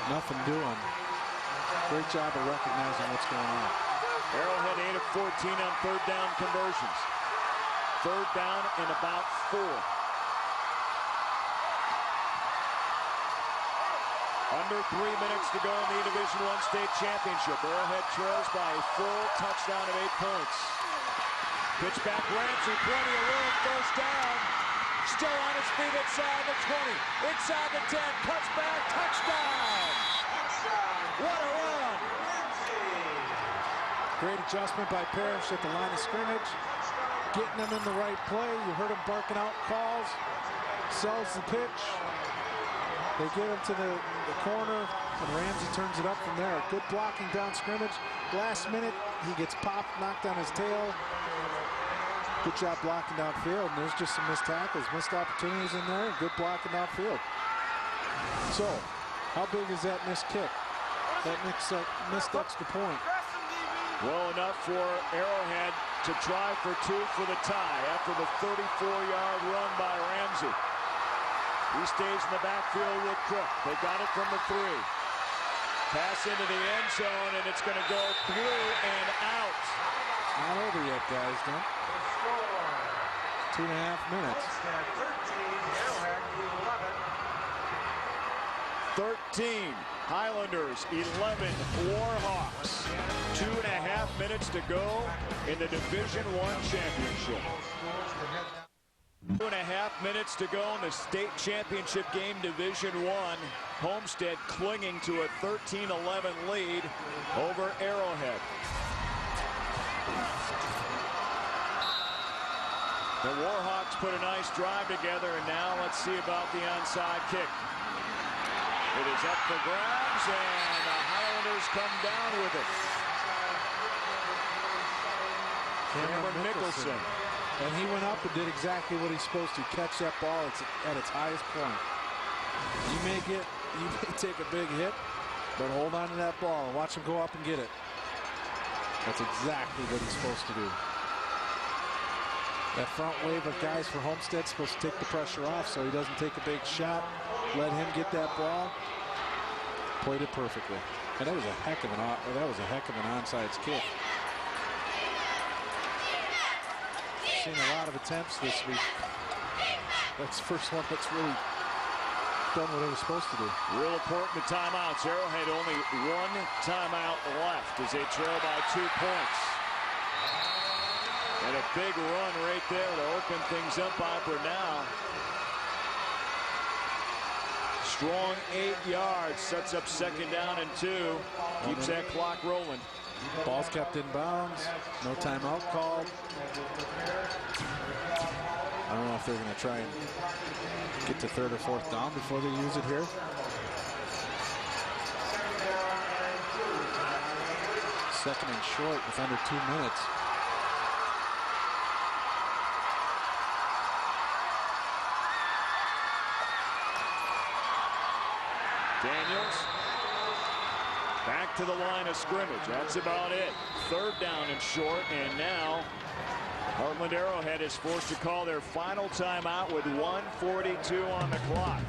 Nothing doing. Great job of recognizing what's going on. Arrowhead 8 of 14 on 3rd down conversions. 3rd down and about 4. Under 3 minutes to go in the Division I state championship. Arrowhead trails by a full touchdown of 8 points. Pitch back Ramsey, plenty of room, 1st down. Still on his feet inside the 20, inside the 10, cuts back, touchdown! What a run! Great adjustment by Parrish at the line of scrimmage. Getting them in the right play. You heard him barking out calls. Sells the pitch. They get him to the corner, and Ramsey turns it up from there. Good blocking down scrimmage. Last minute, he gets popped, knocked on his tail. Good job blocking downfield, and there's just some missed tackles, missed opportunities in there, and good blocking downfield. So, how big is that missed kick? That missed extra point. Well enough for Arrowhead to try for 2 for the tie after the 34-yard run by Ramsey. He stays in the backfield with Cook. They got it from the 3. Pass into the end zone, and it's going to go through and out. Not over yet, guys. Don't. 2.5 minutes. 13 Highlanders, 11 Warhawks. 2.5 minutes to go in the Division I championship. 2.5 minutes to go in the state championship game, Division I. Homestead clinging to a 13-11 lead over Arrowhead. The Warhawks put a nice drive together, and now let's see about the onside kick. It is up for grabs, and the Highlanders come down with it. Cameron Nicholson. And he went up and did exactly what he's supposed to, catch that ball at its highest point. You may take a big hit, but hold on to that ball and watch him go up and get it. That's exactly what he's supposed to do. That front wave of guys for Homestead supposed to take the pressure off so he doesn't take a big shot. Let him get that ball. Played it perfectly. And that was a heck of an onside kick. Seen a lot of attempts this week. That's the first one that's really done what it was supposed to do. Real important to timeouts. Arrowhead only 1 timeout left as they trail by 2 points. And a big run right there to open things up by Bernal. Strong 8 yards, sets up 2nd down and 2. Keeps that clock rolling. Ball's kept in bounds. No timeout called. I don't know if they're going to try and get to 3rd or 4th down before they use it here. Second and short with under 2 minutes. Daniels back to the line of scrimmage. That's about it. 3rd down and short, and now Heartland Arrowhead is forced to call their final timeout with 1:42 on the clock.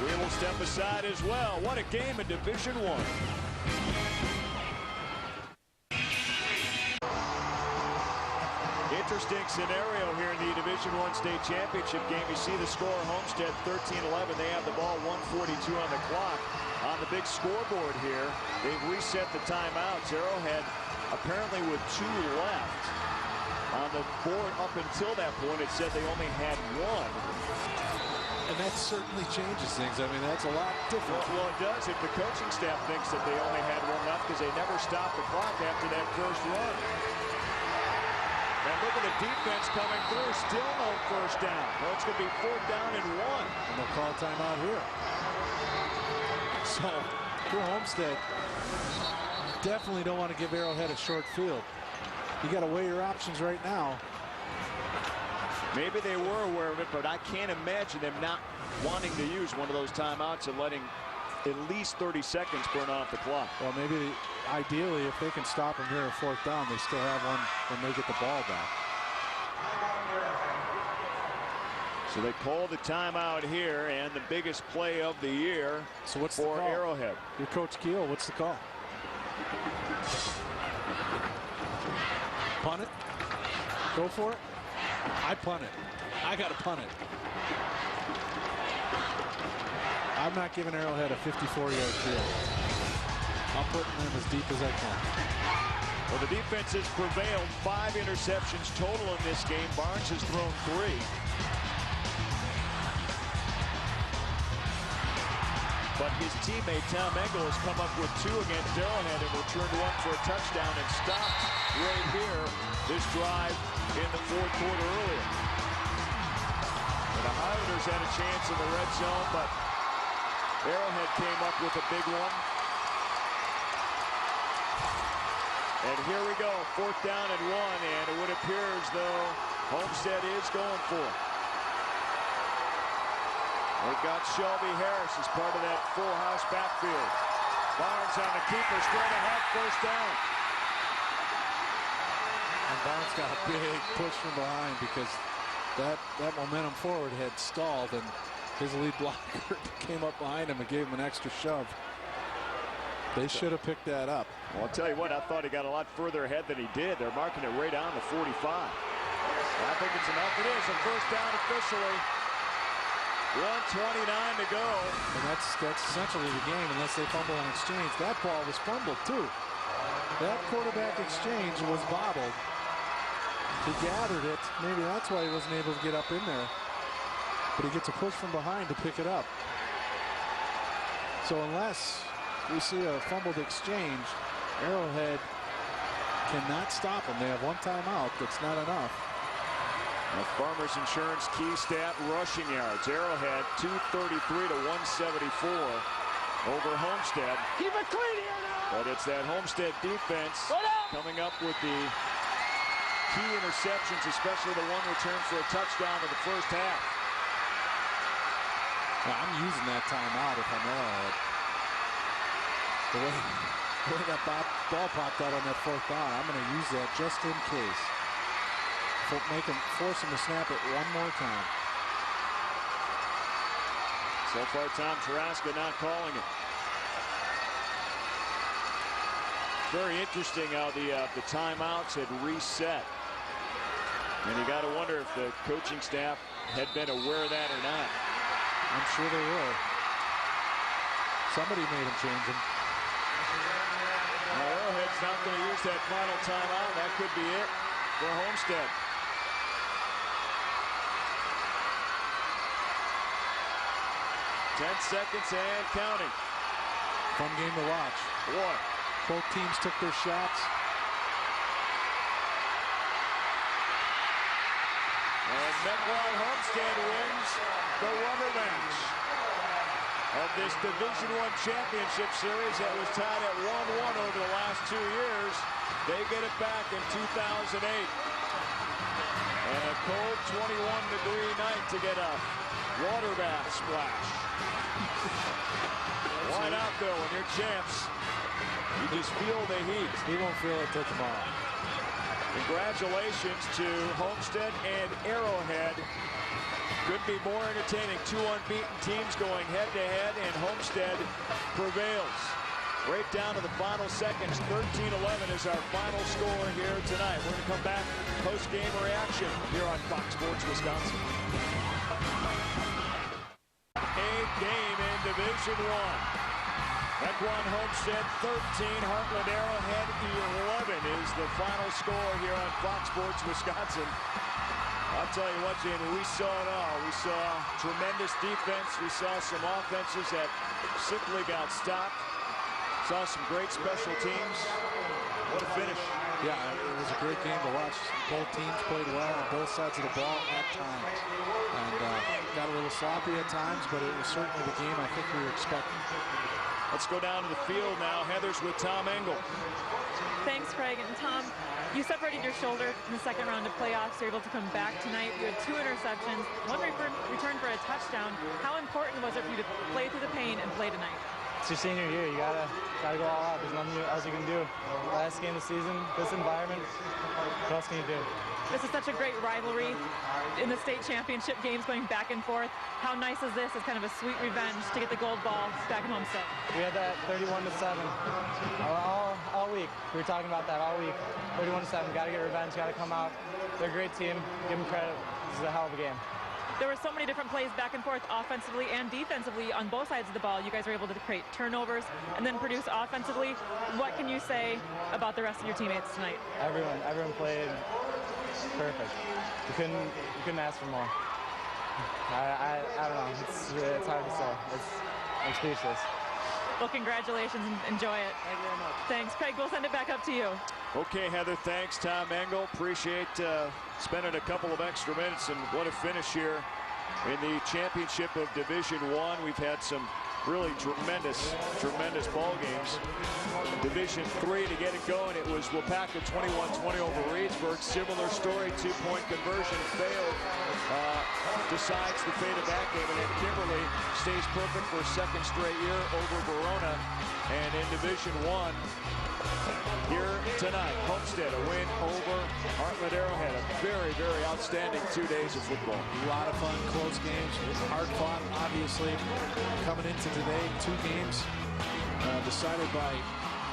We will step aside as well. What a game in Division I. Interesting scenario here in the Division I state championship game. You see the score, Homestead 13-11. They have the ball, 1:42 on the clock. On the big scoreboard here, they've reset the timeouts. Arrowhead apparently with 2 left. On the board up until that point, it said they only had 1. And that certainly changes things. I mean, that's a lot different. Well, it does if the coaching staff thinks that they only had one up because they never stopped the clock after that first run. And look at the defense coming through. Still no first down. Well, it's going to be 4th down and 1. And they'll call timeout here. So, for Homestead, definitely don't want to give Arrowhead a short field. You got to weigh your options right now. Maybe they were aware of it, but I can't imagine them not wanting to use one of those timeouts and letting at least 30 seconds burn off the clock. Well, maybe ideally, if they can stop them here at 4th down, they still have one when they get the ball back. So they call the timeout here, and the biggest play of the year for Arrowhead. Your Coach Keel, what's the call? Punt it? Go for it? I punt it. I got to punt it. I'm not giving Arrowhead a 54-yard field. I'm putting them as deep as I can. Well, the defense has prevailed. 5 interceptions total in this game. Barnes has thrown 3. But his teammate Tom Engel has come up with 2 against Arrowhead and returned 1 for a touchdown and stopped right here this drive in the 4th quarter earlier. And the Highlanders had a chance in the red zone, but Arrowhead came up with a big one. And here we go, 4th down and 1, and it would appear as though Homestead is going for it. They've got Shelby Harris as part of that full house backfield. Barnes on the keeper, straight ahead, 1st down. And Barnes got a big push from behind because that momentum forward had stalled, and his lead blocker came up behind him and gave him an extra shove. They should have picked that up. Well, I'll tell you what, I thought he got a lot further ahead than he did. They're marking it right on the 45. I think it's enough. It is a 1st down officially. 1:29 to go. And that's essentially the game unless they fumble on exchange. That ball was fumbled too. That quarterback exchange was bobbled. He gathered it. Maybe that's why he wasn't able to get up in there. But he gets a push from behind to pick it up. So unless we see a fumbled exchange, Arrowhead cannot stop them. They have 1 timeout. That's not enough. The Farmers Insurance key stat rushing yards. Arrowhead 233 to 174 over Homestead. Keep it clean here now. But it's that Homestead defense coming up with the key interceptions, especially the one returned for a touchdown in the 1st half. Well, I'm using that timeout if I'm Arrowhead. The way that ball popped out on that 4th down, I'm going to use that just in case. Force him to snap it 1 more time. So far, Tom Taraska not calling it. Very interesting how the timeouts had reset. And you got to wonder if the coaching staff had been aware of that or not. I'm sure they were. Somebody made them change them. Now, Arrowhead's not going to use that final timeout. That could be it for Homestead. 10 seconds and counting. Fun game to watch. Boy. Both teams took their shots. And Mequon Homestead wins the rubber match of this Division I championship series that was tied at 1-1 over the last 2 years. They get it back in 2008. And a cold 21-degree night to get a water bath splash. Why not, though, when you're champs? You just feel the heat. He won't feel it till tomorrow. Congratulations to Homestead and Arrowhead. Could be more entertaining. 2 unbeaten teams going head-to-head, and Homestead prevails. Right down to the final seconds. 13-11 is our final score here tonight. We're going to come back post-game reaction here on Fox Sports Wisconsin. A game in Division I. Mequon Homestead 13, Heartland Arrowhead 11 is the final score here on Fox Sports Wisconsin. I'll tell you what, Jamie, we saw it all. We saw tremendous defense. We saw some offenses that simply got stopped. Saw some great special teams. What a finish. Yeah, it was a great game to watch. Both teams played well on both sides of the ball at times. And got a little sloppy at times, but it was certainly the game I think we were expecting. Let's go down to the field now. Heather's with Tom Engel. Thanks, Craig. And Tom, you separated your shoulder in the second round of playoffs. You're able to come back tonight. You had 2 interceptions, 1 return for a touchdown. How important was it for you to play through the pain and play tonight? It's your senior year. You gotta go all out. There's nothing else you can do. Last game of the season, this environment, what else can you do? This is such a great rivalry in the state championship games going back and forth. How nice is this as kind of a sweet revenge to get the gold ball back in Homestead? We had that 31-7 all week. We were talking about that all week. 31-7. Got to get revenge. Got to come out. They're a great team. Give them credit. This is a hell of a game. There were so many different plays back and forth offensively and defensively on both sides of the ball. You guys were able to create turnovers and then produce offensively. What can you say about the rest of your teammates tonight? Everyone played perfect. You couldn't ask for more. I don't know. It's hard to say. I'm speechless. Well, congratulations and enjoy it. Thank you very much. Thanks, Craig. We'll send it back up to you. Okay, Heather, thanks. Tom Engel, appreciate spending a couple of extra minutes, and what a finish here in the championship of Division I. We've had some really tremendous ball games. Division III to get it going, it was Wapaka 21-20 over Reedsburg. Similar story, 2-point conversion failed. Decides the fate of that game, and then Kimberly stays perfect for a second straight year over Verona. And in Division I, here tonight, Homestead, a win over Heartland Arrowhead. A very, very outstanding 2 days of football. A lot of fun, close games, hard fought, obviously. Coming into today, 2 games decided by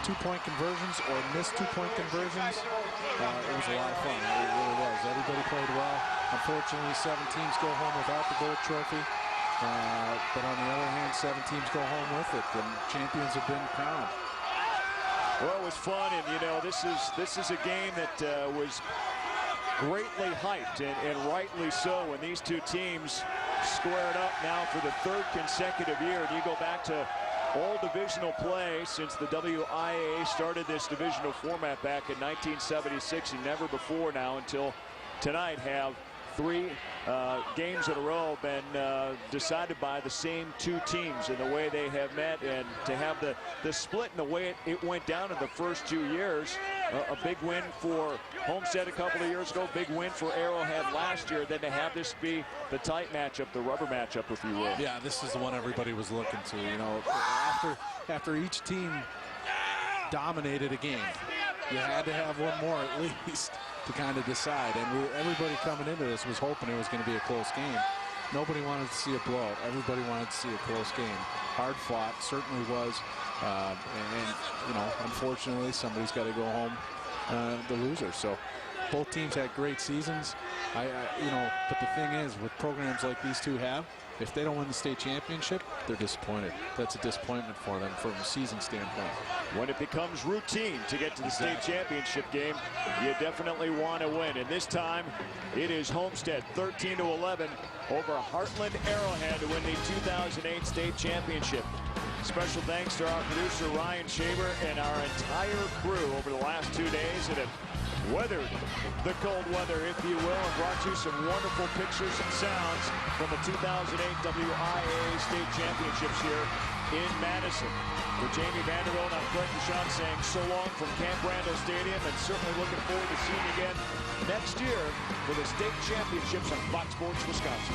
2-point conversions or missed 2-point conversions. It was a lot of fun. It really was. Everybody played well. Unfortunately, 7 teams go home without the gold trophy. But on the other hand, 7 teams go home with it. The champions have been crowned. Well, it was fun, and you know, this is a game that was greatly hyped, and rightly so, when these two teams squared up now for the 3rd consecutive year. And you go back to all divisional play since the WIAA started this divisional format back in 1976, and never before now until tonight have 3 games in a row been decided by the same 2 teams in the way they have met, and to have the split in the way it went down in the first 2 years. A big win for Homestead a couple of years ago, big win for Arrowhead last year, then to have this be the tight matchup, the rubber matchup, if you will. Yeah, this is the one everybody was looking to. You know, after each team dominated a game, you had to have one more at least to kind of decide. And everybody coming into this was hoping it was going to be a close game. Nobody wanted to see a blowout. Everybody wanted to see a close game. Hard fought, certainly was. And you know, unfortunately, somebody's got to go home the loser. So both teams had great seasons. You know, but the thing is, with programs like these two have, if they don't win the state championship, they're disappointed. That's a disappointment for them from a season standpoint. When it becomes routine to get to the state championship game, you definitely want to win. And this time, it is Homestead 13-11 over Heartland Arrowhead to win the 2008 state championship. Special thanks to our producer Ryan Shaver and our entire crew over the last 2 days that have weathered the cold weather, if you will, and brought you some wonderful pictures and sounds from the 2008 WIAA state championships here in Madison. For Jamie Vanderbilt, I'm Craig Deshawn saying so long from Camp Randall Stadium, and certainly looking forward to seeing you again next year for the state championships on Fox Sports Wisconsin.